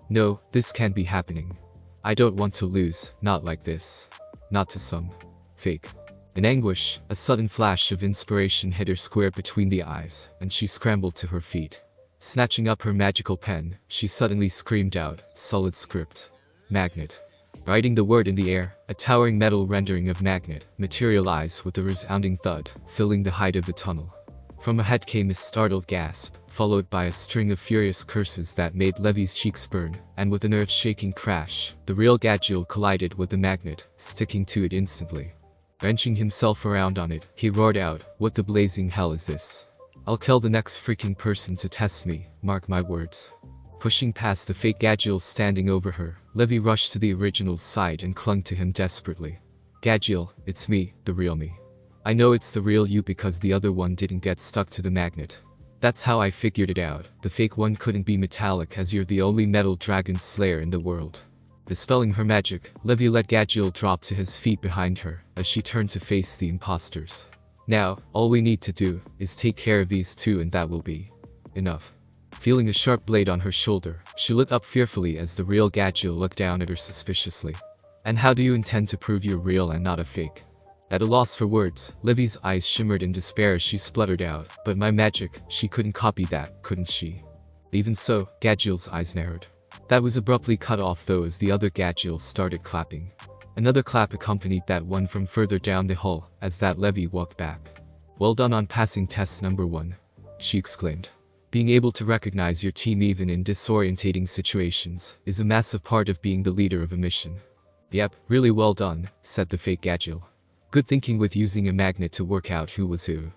No, this can't be happening. I don't want to lose, not like this. Not to some fake. In anguish, a sudden flash of inspiration hit her square between the eyes, and she scrambled to her feet. Snatching up her magical pen, she suddenly screamed out, solid script. Magnet. Writing the word in the air, a towering metal rendering of magnet materialized with a resounding thud, filling the height of the tunnel. From ahead came a startled gasp, followed by a string of furious curses that made Levy's cheeks burn, and with an earth-shaking crash, the real Gajil collided with the magnet, sticking to it instantly. Wrenching himself around on it, he roared out, what the blazing hell is this? I'll kill the next freaking person to test me, mark my words. Pushing past the fake Gajil standing over her, Levy rushed to the original's side and clung to him desperately. Gajil, it's me, the real me. I know it's the real you because the other one didn't get stuck to the magnet. That's how I figured it out, the fake one couldn't be metallic as you're the only metal dragon slayer in the world. Dispelling her magic, Levy let Gajil drop to his feet behind her, as she turned to face the imposters. Now, all we need to do, is take care of these two and that will be enough. Feeling a sharp blade on her shoulder, she looked up fearfully as the real Gajil looked down at her suspiciously. And how do you intend to prove you're real and not a fake? At a loss for words, Levy's eyes shimmered in despair as she spluttered out, but my magic, she couldn't copy that, couldn't she? Even so, Gajil's eyes narrowed. That was abruptly cut off though as the other Gajil started clapping. Another clap accompanied that one from further down the hall, as that Levy walked back. Well done on passing test number 1. She exclaimed. Being able to recognize your team even in disorientating situations, is a massive part of being the leader of a mission. Yep, really well done, said the fake Gajil. Good thinking with using a magnet to work out who was who.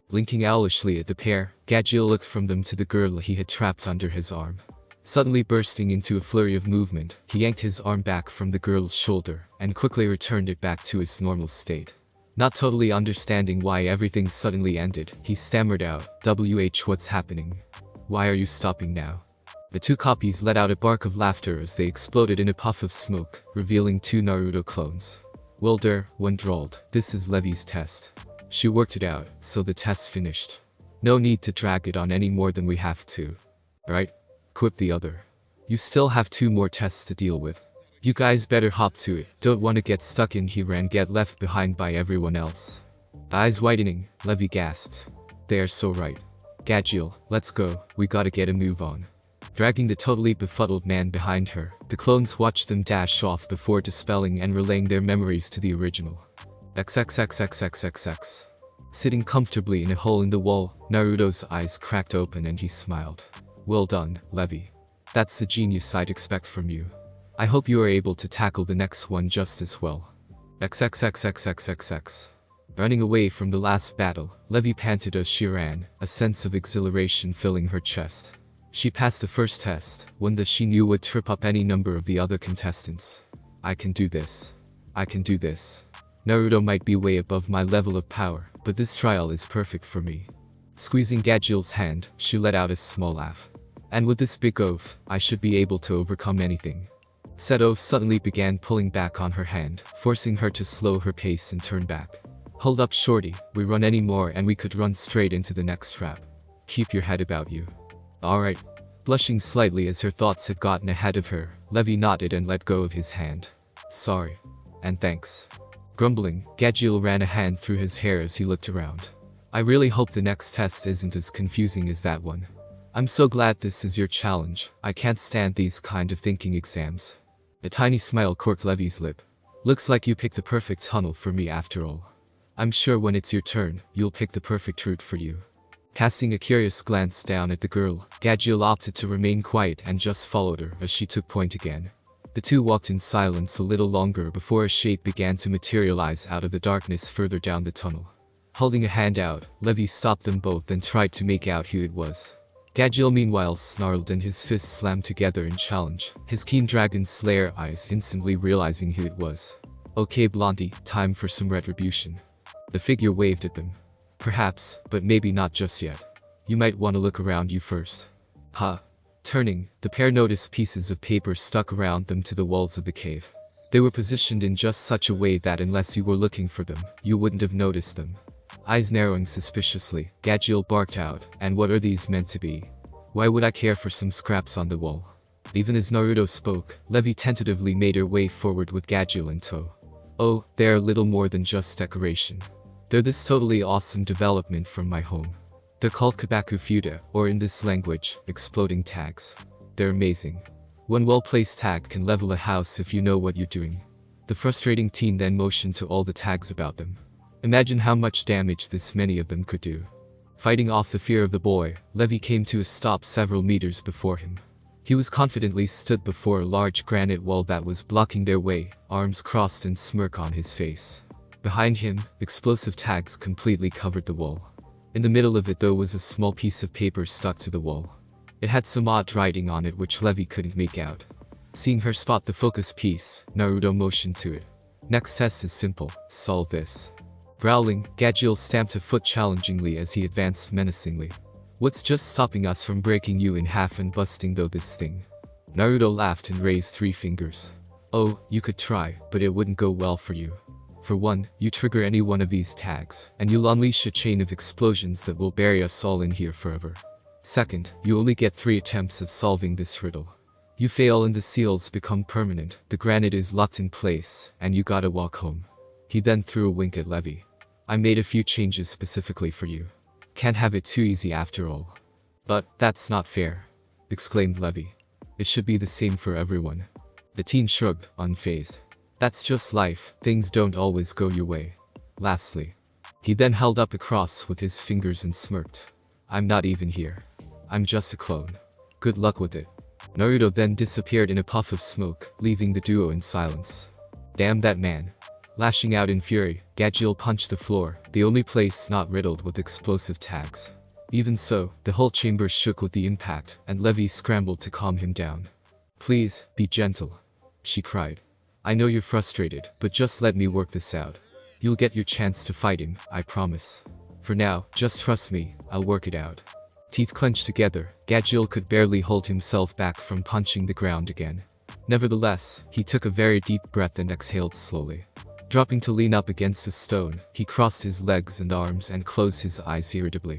Blinking owlishly at the pair, Gajil looked from them to the girl he had trapped under his arm. Suddenly bursting into a flurry of movement, he yanked his arm back from the girl's shoulder, and quickly returned it back to its normal state. Not totally understanding why everything suddenly ended, he stammered out, what's happening? Why are you stopping now? The two copies let out a bark of laughter as they exploded in a puff of smoke, revealing 2 Naruto clones. Well one drawled, this is Levy's test. She worked it out, so the test's finished. No need to drag it on any more than we have to. Right? Quipped the other. You still have 2 more tests to deal with. You guys better hop to it, don't want to get stuck in here and get left behind by everyone else. Eyes widening, Levy gasped. They are so right. Gajil, let's go, we gotta get a move on. Dragging the totally befuddled man behind her, the clones watched them dash off before dispelling and relaying their memories to the original. XXXXXXX. Sitting comfortably in a hole in the wall, Naruto's eyes cracked open and he smiled. Well done, Levy. That's the genius I'd expect from you. I hope you are able to tackle the next one just as well. XXXXXXX. Running away from the last battle, Levy panted as she ran, a sense of exhilaration filling her chest. She passed the first test, one that she knew would trip up any number of the other contestants. I can do this. I can do this. Naruto might be way above my level of power, but this trial is perfect for me. Squeezing Gajil's hand, she let out a small laugh. And with this big oath, I should be able to overcome anything. Said oath suddenly began pulling back on her hand, forcing her to slow her pace and turn back. Hold up shorty, we run any more and we could run straight into the next trap. Keep your head about you. Alright. Blushing slightly as her thoughts had gotten ahead of her, Levy nodded and let go of his hand. Sorry. And thanks. Grumbling, Gajil ran a hand through his hair as he looked around. I really hope the next test isn't as confusing as that one. I'm so glad this is your challenge. I can't stand these kind of thinking exams. A tiny smile corked Levy's lip. Looks like you picked the perfect tunnel for me after all. I'm sure when it's your turn, you'll pick the perfect route for you. Casting a curious glance down at the girl, Gajil opted to remain quiet and just followed her as she took point again. The two walked in silence a little longer before a shape began to materialize out of the darkness further down the tunnel. Holding a hand out, Levy stopped them both and tried to make out who it was. Gajil meanwhile snarled and his fists slammed together in challenge, his keen dragon slayer eyes instantly realizing who it was. Okay Blondie, time for some retribution. The figure waved at them. Perhaps, but maybe not just yet. You might want to look around you first. Huh. Turning, the pair noticed pieces of paper stuck around them to the walls of the cave. They were positioned in just such a way that unless you were looking for them, you wouldn't have noticed them. Eyes narrowing suspiciously, Gajil barked out, and what are these meant to be? Why would I care for some scraps on the wall? Even as Naruto spoke, Levy tentatively made her way forward with Gajil in tow. Oh, they're little more than just decoration. They're this totally awesome development from my home. They're called Kabaku Fuda, or in this language, exploding tags. They're amazing. One well-placed tag can level a house if you know what you're doing. The frustrating teen then motioned to all the tags about them. Imagine how much damage this many of them could do. Fighting off the fear of the boy, Levy came to a stop several meters before him. He was confidently stood before a large granite wall that was blocking their way, arms crossed and smirk on his face. Behind him, explosive tags completely covered the wall. In the middle of it though was a small piece of paper stuck to the wall. It had some odd writing on it which Levy couldn't make out. Seeing her spot the focus piece, Naruto motioned to it. Next test is simple, solve this. Growling, Gajil stamped a foot challengingly as he advanced menacingly. What's just stopping us from breaking you in half and busting though this thing? Naruto laughed and raised 3 fingers. Oh, you could try, but it wouldn't go well for you. For one, you trigger any one of these tags, and you'll unleash a chain of explosions that will bury us all in here forever. Second, you only get 3 attempts at solving this riddle. You fail and the seals become permanent, the granite is locked in place, and you gotta walk home. He then threw a wink at Levy. I made a few changes specifically for you. Can't have it too easy after all. But, that's not fair, exclaimed Levy. It should be the same for everyone. The teen shrugged, unfazed. That's just life, things don't always go your way. Lastly, he then held up a cross with his fingers and smirked. I'm not even here. I'm just a clone. Good luck with it. Naruto then disappeared in a puff of smoke, leaving the duo in silence. Damn that man. Lashing out in fury, Gajil punched the floor, the only place not riddled with explosive tags. Even so, the whole chamber shook with the impact, and Levy scrambled to calm him down. Please, be gentle, she cried. I know you're frustrated, but just let me work this out. You'll get your chance to fight him, I promise. For now, just trust me, I'll work it out. Teeth clenched together, Gajil could barely hold himself back from punching the ground again. Nevertheless, he took a very deep breath and exhaled slowly. Dropping to lean up against a stone, he crossed his legs and arms and closed his eyes irritably.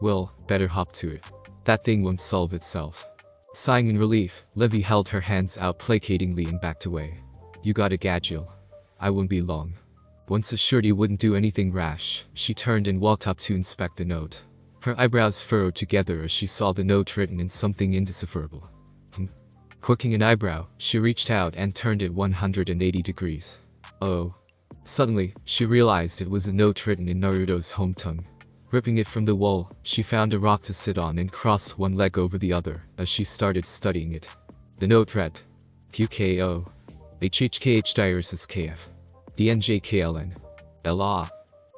Well, better hop to it. That thing won't solve itself. Sighing in relief, Levy held her hands out placatingly and backed away. You got it, Gajil. I won't be long. Once assured he wouldn't do anything rash, she turned and walked up to inspect the note. Her eyebrows furrowed together as she saw the note written in something indecipherable. Quirking an eyebrow, she reached out and turned it 180 degrees. Oh. Suddenly, she realized it was a note written in Naruto's home tongue. Ripping it from the wall, she found a rock to sit on and crossed one leg over the other as she started studying it. The note read, QKO. HHKH Diaris KF. DNJKLN. LA.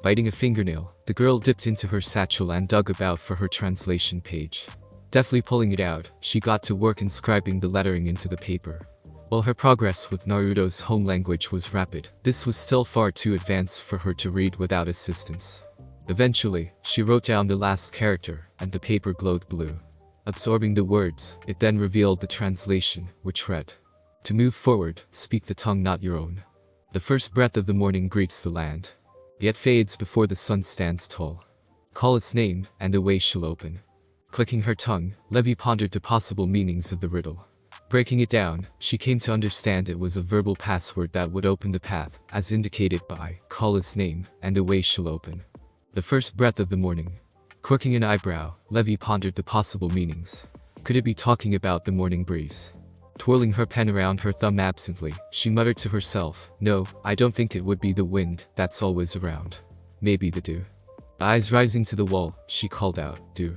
Biting a fingernail, the girl dipped into her satchel and dug about for her translation page. Deftly pulling it out, she got to work inscribing the lettering into the paper. While her progress with Naruto's home language was rapid, this was still far too advanced for her to read without assistance. Eventually, she wrote down the last character, and the paper glowed blue. Absorbing the words, it then revealed the translation, which read, To move forward, speak the tongue not your own. The first breath of the morning greets the land, yet fades before the sun stands tall. Call its name, and the way shall open. Clicking her tongue, Levy pondered the possible meanings of the riddle. Breaking it down, she came to understand it was a verbal password that would open the path, as indicated by call his name, and the way she'll open. The first breath of the morning. Quirking an eyebrow, Levy pondered the possible meanings. Could it be talking about the morning breeze? Twirling her pen around her thumb absently, she muttered to herself, no, I don't think it would be the wind that's always around. Maybe the dew. Eyes rising to the wall, she called out, dew.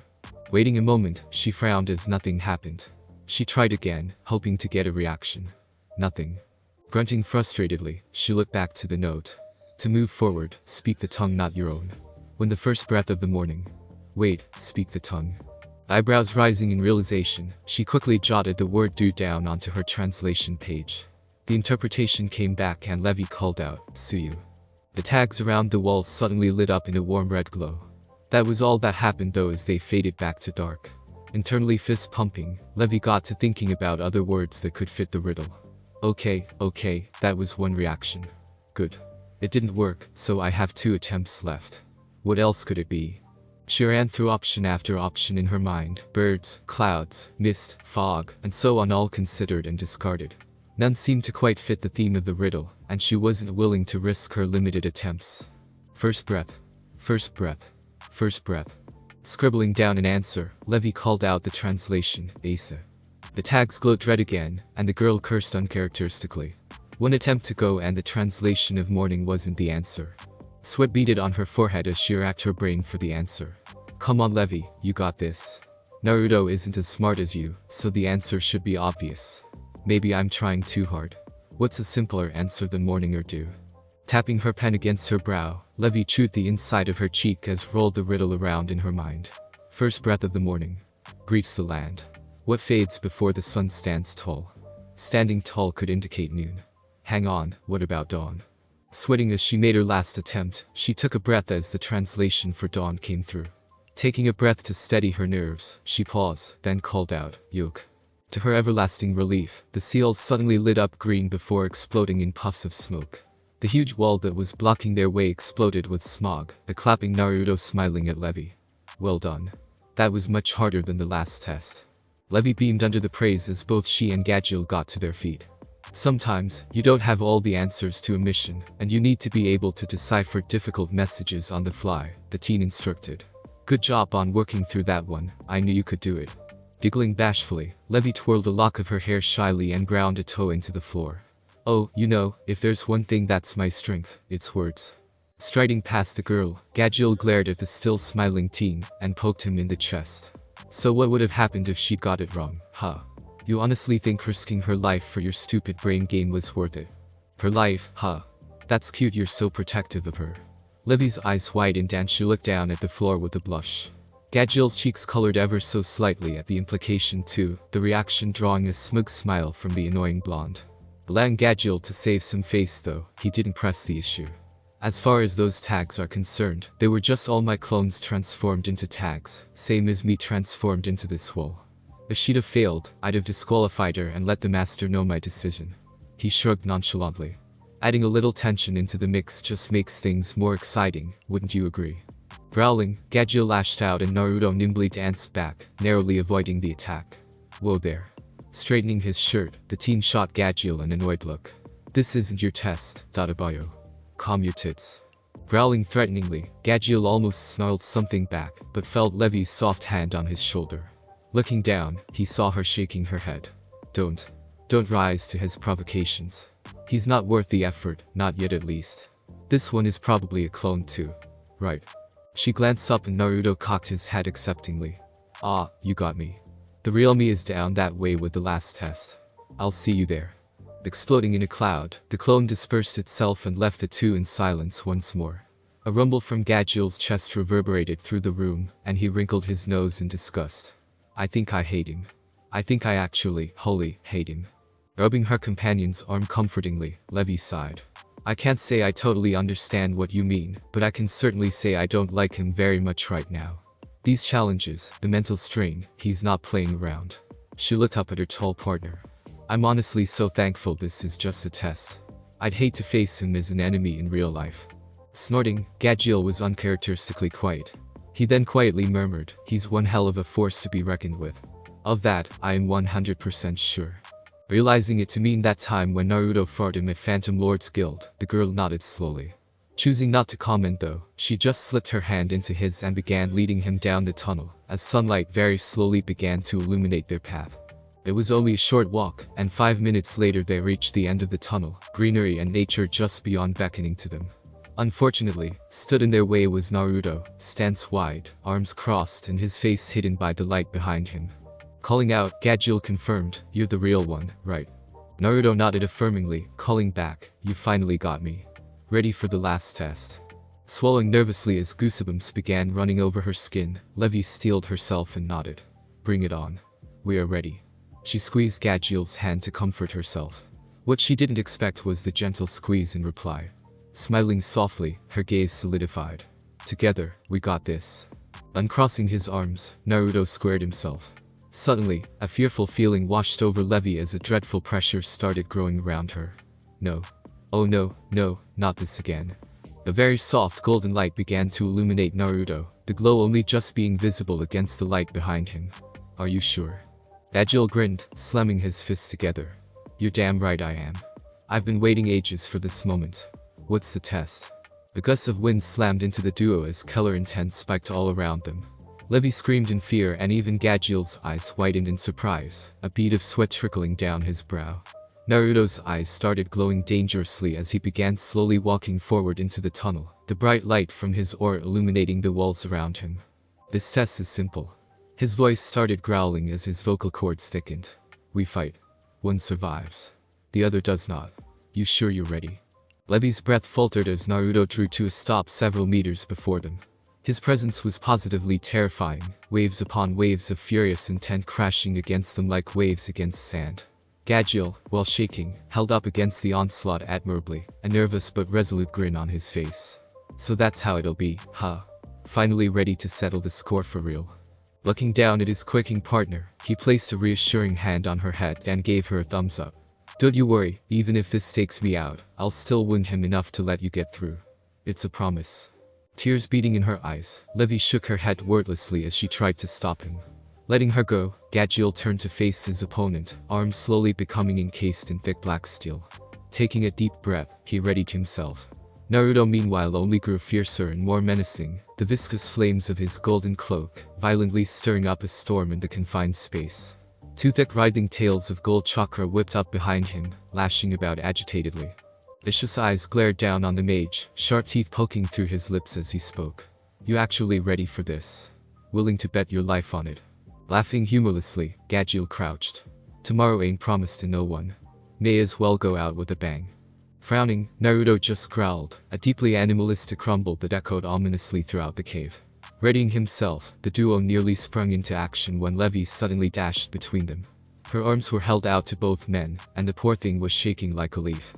Waiting a moment, she frowned as nothing happened. She tried again, hoping to get a reaction. Nothing. Grunting frustratedly, she looked back to the note. To move forward, speak the tongue not your own. When the first breath of the morning. Wait, speak the tongue. Eyebrows rising in realization, she quickly jotted the word do down onto her translation page. The interpretation came back and Levy called out, see you. The tags around the wall suddenly lit up in a warm red glow. That was all that happened though as they faded back to dark. Internally fist pumping, Levy got to thinking about other words that could fit the riddle. Okay, that was one reaction. Good. It didn't work, so I have 2 attempts left. What else could it be? She ran through option after option in her mind, birds, clouds, mist, fog, and so on, all considered and discarded. None seemed to quite fit the theme of the riddle, and she wasn't willing to risk her limited attempts. First breath. First breath. First breath. Scribbling down an answer, Levy called out the translation, Asa. The tags glowed red again, and the girl cursed uncharacteristically. One attempt to go and the translation of morning wasn't the answer. Sweat beaded on her forehead as she racked her brain for the answer. Come on Levy, you got this. Naruto isn't as smart as you, so the answer should be obvious. Maybe I'm trying too hard. What's a simpler answer than morning or dew? Tapping her pen against her brow, Levy chewed the inside of her cheek as rolled the riddle around in her mind. First breath of the morning. Greets the land. What fades before the sun stands tall? Standing tall could indicate noon. Hang on, what about dawn? Sweating as she made her last attempt, she took a breath as the translation for dawn came through. Taking a breath to steady her nerves, she paused, then called out, Yoke. To her everlasting relief, the seals suddenly lit up green before exploding in puffs of smoke. The huge wall that was blocking their way exploded with smog, a clapping Naruto smiling at Levy. Well done. That was much harder than the last test. Levy beamed under the praise as both she and Gajil got to their feet. Sometimes, you don't have all the answers to a mission, and you need to be able to decipher difficult messages on the fly, the teen instructed. Good job on working through that one, I knew you could do it. Giggling bashfully, Levy twirled a lock of her hair shyly and ground a toe into the floor. Oh, you know, if there's one thing that's my strength, it's words. Striding past the girl, Gajil glared at the still smiling teen, and poked him in the chest. So what would have happened if she'd got it wrong, huh? You honestly think risking her life for your stupid brain game was worth it? Her life, huh? That's cute, you're so protective of her. Levy's eyes widened and she looked down at the floor with a blush. Gajil's cheeks colored ever so slightly at the implication too, the reaction drawing a smug smile from the annoying blonde. Allowing Gajil to save some face though, he didn't press the issue. As far as those tags are concerned, they were just all my clones transformed into tags, same as me transformed into this wall. If she'd have failed, I'd have disqualified her and let the master know my decision. He shrugged nonchalantly. Adding a little tension into the mix just makes things more exciting, wouldn't you agree? Growling, Gajil lashed out and Naruto nimbly danced back, narrowly avoiding the attack. Whoa there. Straightening his shirt, the teen shot Gajil an annoyed look. This isn't your test, Dadabayo. Calm your tits. Growling threateningly, Gajil almost snarled something back, but felt Levy's soft hand on his shoulder. Looking down, he saw her shaking her head. Don't rise to his provocations. He's not worth the effort, not yet at least. This one is probably a clone too. Right. She glanced up and Naruto cocked his head acceptingly. Ah, you got me. The real me is down that way with the last test. I'll see you there. Exploding in a cloud, the clone dispersed itself and left the two in silence once more. A rumble from Gajil's chest reverberated through the room, and he wrinkled his nose in disgust. I think I hate him. I think I actually, wholly, hate him. Rubbing her companion's arm comfortingly, Levy sighed. I can't say I totally understand what you mean, but I can certainly say I don't like him very much right now. These challenges, the mental strain, he's not playing around. She looked up at her tall partner. I'm honestly so thankful this is just a test. I'd hate to face him as an enemy in real life. Snorting, Gajil was uncharacteristically quiet. He then quietly murmured, "He's one hell of a force to be reckoned with. Of that, I am 100% sure." Realizing it to mean that time when Naruto fought him at Phantom Lord's Guild, the girl nodded slowly. Choosing not to comment though, she just slipped her hand into his and began leading him down the tunnel, as sunlight very slowly began to illuminate their path. It was only a short walk, and 5 minutes later they reached the end of the tunnel, greenery and nature just beyond beckoning to them. Unfortunately, stood in their way was Naruto, stance wide, arms crossed and his face hidden by the light behind him. Calling out, Gajil confirmed, "You're the real one, right?" Naruto nodded affirmingly, calling back, "You finally got me. Ready for the last test." Swallowing nervously as goosebumps began running over her skin, Levy steeled herself and nodded. "Bring it on. We are ready." She squeezed Gajil's hand to comfort herself. What she didn't expect was the gentle squeeze in reply. Smiling softly, her gaze solidified. "Together, we got this." Uncrossing his arms, Naruto squared himself. Suddenly, a fearful feeling washed over Levy as a dreadful pressure started growing around her. No. Oh no, no, not this again. A very soft golden light began to illuminate Naruto, the glow only just being visible against the light behind him. "Are you sure?" Gajil grinned, slamming his fists together. "You're damn right I am. I've been waiting ages for this moment. What's the test?" A gust of wind slammed into the duo as color intent spiked all around them. Levy screamed in fear and even Gajil's eyes widened in surprise, a bead of sweat trickling down his brow. Naruto's eyes started glowing dangerously as he began slowly walking forward into the tunnel, the bright light from his aura illuminating the walls around him. "This test is simple." His voice started growling as his vocal cords thickened. "We fight. One survives. The other does not. You sure you're ready?" Levy's breath faltered as Naruto drew to a stop several meters before them. His presence was positively terrifying, waves upon waves of furious intent crashing against them like waves against sand. Gajil, while shaking, held up against the onslaught admirably, a nervous but resolute grin on his face. "So that's how it'll be, huh? Finally ready to settle the score for real." Looking down at his quaking partner, he placed a reassuring hand on her head and gave her a thumbs up. "Don't you worry, even if this takes me out, I'll still win him enough to let you get through. It's a promise." Tears beating in her eyes, Levy shook her head wordlessly as she tried to stop him. Letting her go, Gajil turned to face his opponent, arms slowly becoming encased in thick black steel. Taking a deep breath, he readied himself. Naruto meanwhile only grew fiercer and more menacing, the viscous flames of his golden cloak violently stirring up a storm in the confined space. Two thick writhing tails of gold chakra whipped up behind him, lashing about agitatedly. Vicious eyes glared down on the mage, sharp teeth poking through his lips as he spoke. "You actually ready for this? Willing to bet your life on it?" Laughing humorlessly, Gajil crouched. "Tomorrow ain't promised to no one. May as well go out with a bang." Frowning, Naruto just growled, a deeply animalistic rumble that echoed ominously throughout the cave. Readying himself, the duo nearly sprung into action when Levy suddenly dashed between them. Her arms were held out to both men, and the poor thing was shaking like a leaf.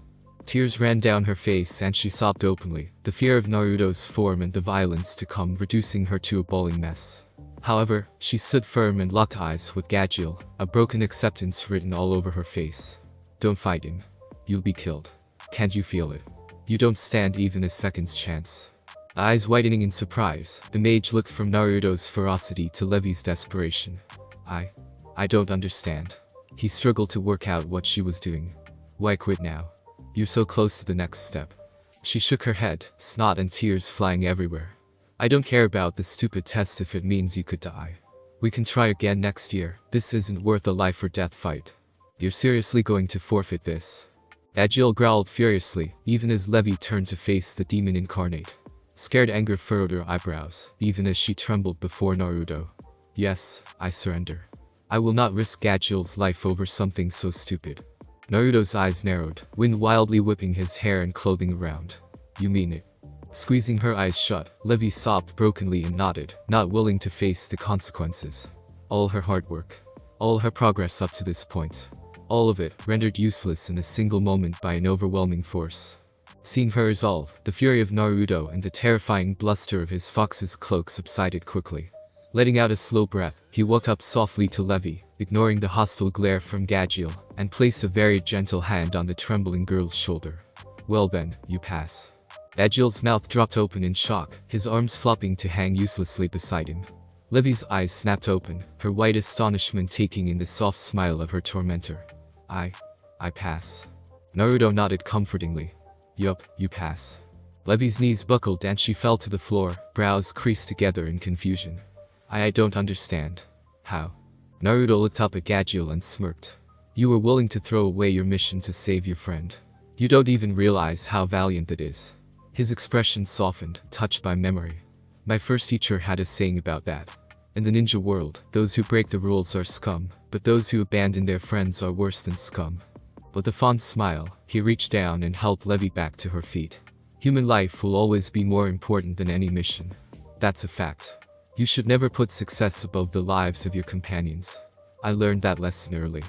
Tears ran down her face and she sobbed openly, the fear of Naruto's form and the violence to come reducing her to a bawling mess. However, she stood firm and locked eyes with Gajil, a broken acceptance written all over her face. "Don't fight him. You'll be killed. Can't you feel it? You don't stand even a second's chance." Eyes widening in surprise, the mage looked from Naruto's ferocity to Levy's desperation. I don't understand." He struggled to work out what she was doing. "Why quit now? You're so close to the next step." She shook her head, snot and tears flying everywhere. "I don't care about the stupid test if it means you could die. We can try again next year. This isn't worth a life or death fight. You're seriously going to forfeit this?" Gajil growled furiously, even as Levy turned to face the demon incarnate. Scared anger furrowed her eyebrows, even as she trembled before Naruto. "Yes, I surrender. I will not risk Gajil's life over something so stupid." Naruto's eyes narrowed, wind wildly whipping his hair and clothing around. "You mean it?" Squeezing her eyes shut, Levy sobbed brokenly and nodded, not willing to face the consequences. All her hard work, all her progress up to this point, all of it rendered useless in a single moment by an overwhelming force. Seeing her resolve, the fury of Naruto and the terrifying bluster of his fox's cloak subsided quickly. Letting out a slow breath, he walked up softly to Levy, ignoring the hostile glare from Gajil, and placed a very gentle hand on the trembling girl's shoulder. "Well then, you pass." Gajil's mouth dropped open in shock, his arms flopping to hang uselessly beside him. Levy's eyes snapped open, her white astonishment taking in the soft smile of her tormentor. I pass. Naruto nodded comfortingly. Yup, you pass. Levy's knees buckled and she fell to the floor, brows creased together in confusion. I don't understand. How? Naruto looked up at Gajil and smirked. You were willing to throw away your mission to save your friend. You don't even realize how valiant it is. His expression softened, touched by memory. My first teacher had a saying about that. In the ninja world, those who break the rules are scum, but those who abandon their friends are worse than scum. With a fond smile, he reached down and helped Levy back to her feet. Human life will always be more important than any mission. That's a fact. You should never put success above the lives of your companions. I learned that lesson early.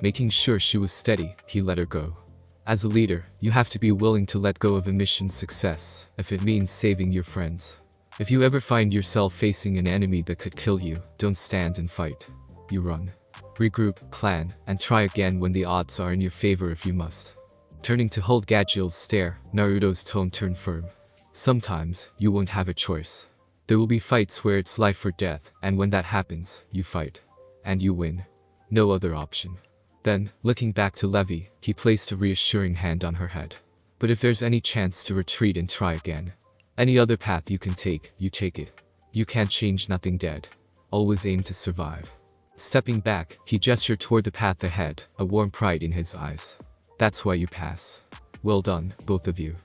Making sure she was steady, he let her go. As a leader, you have to be willing to let go of a mission's success, if it means saving your friends. If you ever find yourself facing an enemy that could kill you, don't stand and fight. You run. Regroup, plan, and try again when the odds are in your favor if you must. Turning to hold Gajil's stare, Naruto's tone turned firm. Sometimes, you won't have a choice. There will be fights where it's life or death, and when that happens, you fight. And you win. No other option. Then, looking back to Levy, he placed a reassuring hand on her head. But if there's any chance to retreat and try again, any other path you can take, you take it. You can't change nothing dead. Always aim to survive. Stepping back, he gestured toward the path ahead, a warm pride in his eyes. That's why you pass. Well done, both of you.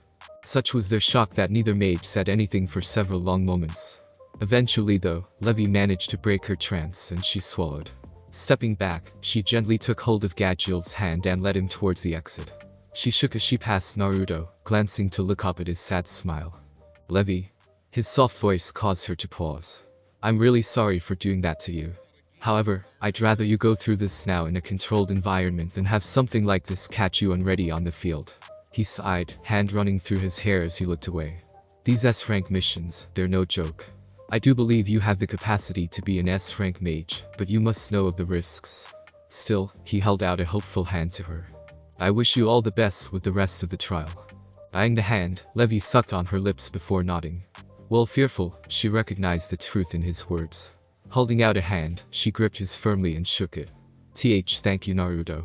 Such was their shock that neither mage said anything for several long moments. Eventually though, Levy managed to break her trance and she swallowed. Stepping back, she gently took hold of Gajil's hand and led him towards the exit. She shook as she passed Naruto, glancing to look up at his sad smile. Levy. His soft voice caused her to pause. I'm really sorry for doing that to you. However, I'd rather you go through this now in a controlled environment than have something like this catch you unready on the field. He sighed, hand running through his hair as he looked away. These S-rank missions, they're no joke. I do believe you have the capacity to be an S-rank mage, but you must know of the risks. Still, he held out a hopeful hand to her. I wish you all the best with the rest of the trial. Eyeing the hand, Levy sucked on her lips before nodding. While fearful, she recognized the truth in his words. Holding out a hand, she gripped his firmly and shook it. Thank you Naruto.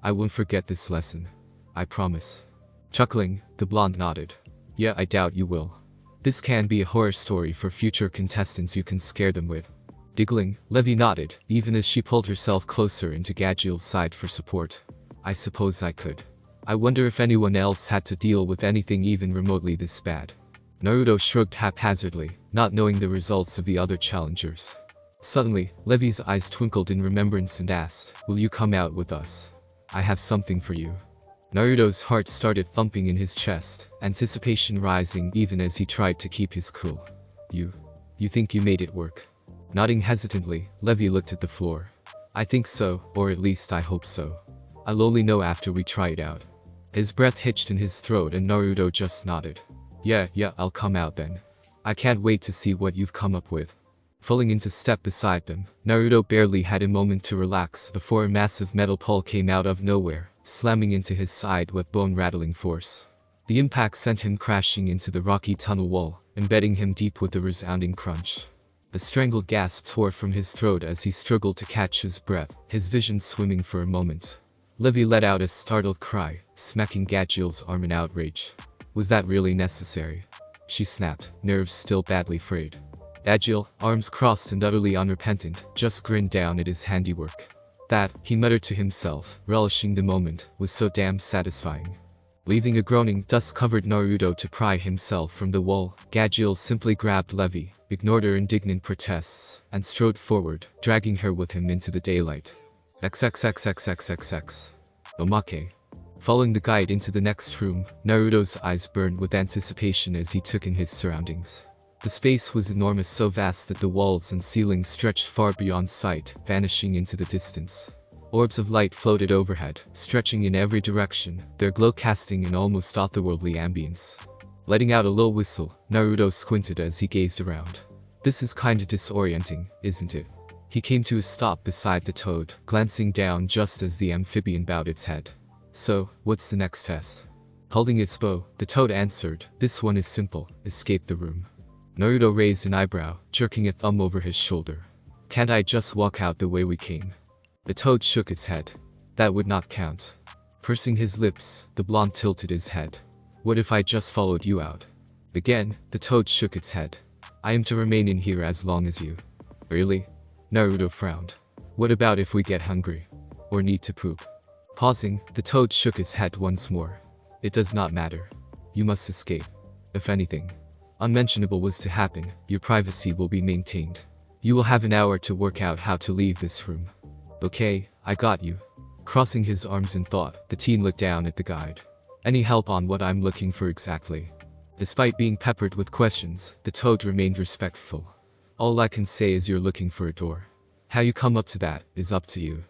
I won't forget this lesson. I promise. Chuckling, the blonde nodded. Yeah, I doubt you will. This can be a horror story for future contestants you can scare them with. Giggling, Levy nodded, even as she pulled herself closer into Gajil's side for support. I suppose I could. I wonder if anyone else had to deal with anything even remotely this bad. Naruto shrugged haphazardly, not knowing the results of the other challengers. Suddenly, Levy's eyes twinkled in remembrance and asked, will you come out with us? I have something for you. Naruto's heart started thumping in his chest, anticipation rising even as he tried to keep his cool. You think you made it work? Nodding hesitantly, Levy looked at the floor. I think so, or at least I hope so. I'll only know after we try it out. His breath hitched in his throat and Naruto just nodded. Yeah, I'll come out then. I can't wait to see what you've come up with. Falling into step beside them, Naruto barely had a moment to relax before a massive metal pole came out of nowhere, slamming into his side with bone-rattling force. The impact sent him crashing into the rocky tunnel wall, embedding him deep with a resounding crunch. A strangled gasp tore from his throat as he struggled to catch his breath, his vision swimming for a moment. Levy let out a startled cry, smacking Gajil's arm in outrage. Was that really necessary? She snapped, nerves still badly frayed. Gajil, arms crossed and utterly unrepentant, just grinned down at his handiwork. That, he muttered to himself, relishing the moment, was so damn satisfying. Leaving a groaning, dust-covered Naruto to pry himself from the wall, Gajil simply grabbed Levy, ignored her indignant protests, and strode forward, dragging her with him into the daylight. XXXXXXX. Omake. Following the guide into the next room, Naruto's eyes burned with anticipation as he took in his surroundings. The space was enormous, so vast that the walls and ceiling stretched far beyond sight, vanishing into the distance. Orbs of light floated overhead, stretching in every direction, their glow casting an almost otherworldly ambience. Letting out a low whistle, Naruto squinted as he gazed around. This is kinda disorienting, isn't it? He came to a stop beside the toad, glancing down just as the amphibian bowed its head. So, what's the next test? Holding its bow, the toad answered, "This one is simple, escape the room." Naruto raised an eyebrow, jerking a thumb over his shoulder. "Can't I just walk out the way we came?" The toad shook its head. "That would not count." Pursing his lips, the blonde tilted his head. "What if I just followed you out?" Again, the toad shook its head. "I am to remain in here as long as you." "Really?" Naruto frowned. "What about if we get hungry? Or need to poop?" Pausing, the toad shook his head once more. "It does not matter. You must escape. If anything unmentionable was to happen, your privacy will be maintained. You will have an hour to work out how to leave this room." "Okay, I got you." Crossing his arms in thought, the teen looked down at the guide. "Any help on what I'm looking for exactly?" Despite being peppered with questions, the toad remained respectful. "All I can say is you're looking for a door. How you come up to that is up to you."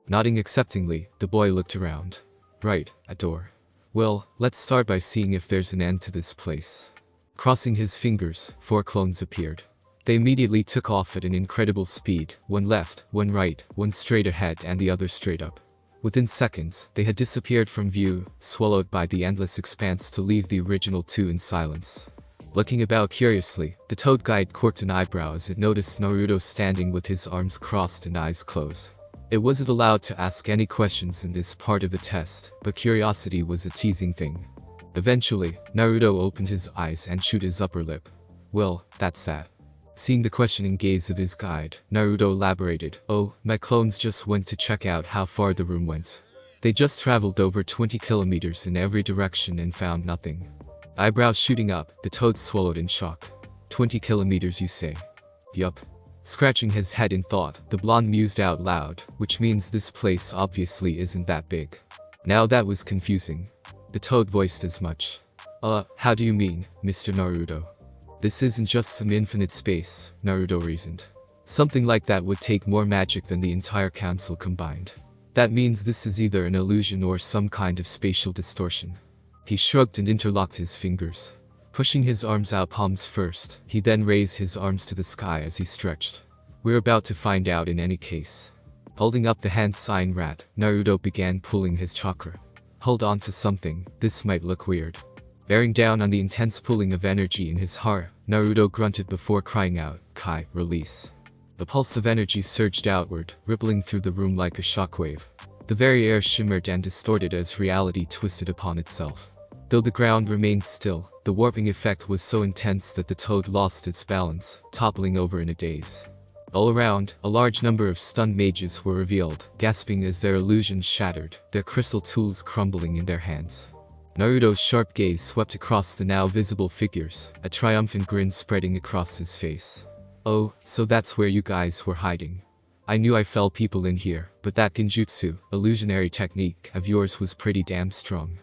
Nodding acceptingly, the boy looked around. "Right, a door. Well, let's start by seeing if there's an end to this place." Crossing his fingers, 4 clones appeared. They immediately took off at an incredible speed, one left, one right, one straight ahead and the other straight up. Within seconds, they had disappeared from view, swallowed by the endless expanse to leave the original 2 in silence. Looking about curiously, the toad guide quirked an eyebrow as it noticed Naruto standing with his arms crossed and eyes closed. It wasn't allowed to ask any questions in this part of the test, but curiosity was a teasing thing. Eventually, Naruto opened his eyes and chewed his upper lip. "Well, that's that." Seeing the questioning gaze of his guide, Naruto elaborated, "Oh, my clones just went to check out how far the room went. They just traveled over 20 kilometers in every direction and found nothing." Eyebrows shooting up, the toad swallowed in shock. 20 kilometers you say?" "Yup." Scratching his head in thought, the blonde mused out loud, "Which means this place obviously isn't that big." Now that was confusing. The toad voiced as much. How do you mean, Mr. Naruto?" "This isn't just some infinite space," Naruto reasoned. "Something like that would take more magic than the entire council combined. That means this is either an illusion or some kind of spatial distortion." He shrugged and interlocked his fingers. Pushing his arms out palms first, he then raised his arms to the sky as he stretched. "We're about to find out in any case." Holding up the hand sign rat, Naruto began pulling his chakra. "Hold on to something, this might look weird." Bearing down on the intense pulling of energy in his heart, Naruto grunted before crying out, "Kai, release." The pulse of energy surged outward, rippling through the room like a shockwave. The very air shimmered and distorted as reality twisted upon itself. Though the ground remained still, the warping effect was so intense that the toad lost its balance, toppling over in a daze. All around, a large number of stunned mages were revealed, gasping as their illusions shattered, their crystal tools crumbling in their hands. Naruto's sharp gaze swept across the now visible figures, a triumphant grin spreading across his face. "Oh, so that's where you guys were hiding. I knew I felt people in here, but that genjutsu, illusionary technique of yours was pretty damn strong.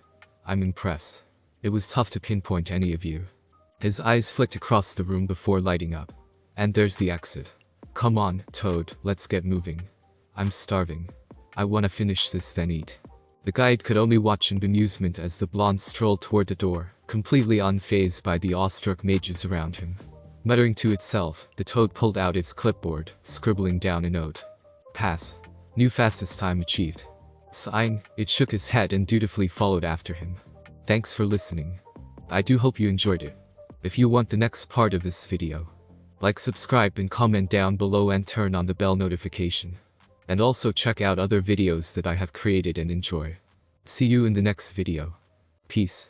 I'm impressed. It was tough to pinpoint any of you." His eyes flicked across the room before lighting up. "And there's the exit. Come on, Toad, let's get moving. I'm starving. I wanna finish this then eat." The guide could only watch in bemusement as the blonde strolled toward the door, completely unfazed by the awestruck mages around him. Muttering to itself, the toad pulled out its clipboard, scribbling down a note. "Pass. New fastest time achieved." Sighing, it shook its head and dutifully followed after him. Thanks for listening. I do hope you enjoyed it. If you want the next part of this video, like, subscribe and comment down below and turn on the bell notification. And also check out other videos that I have created and enjoy. See you in the next video. Peace.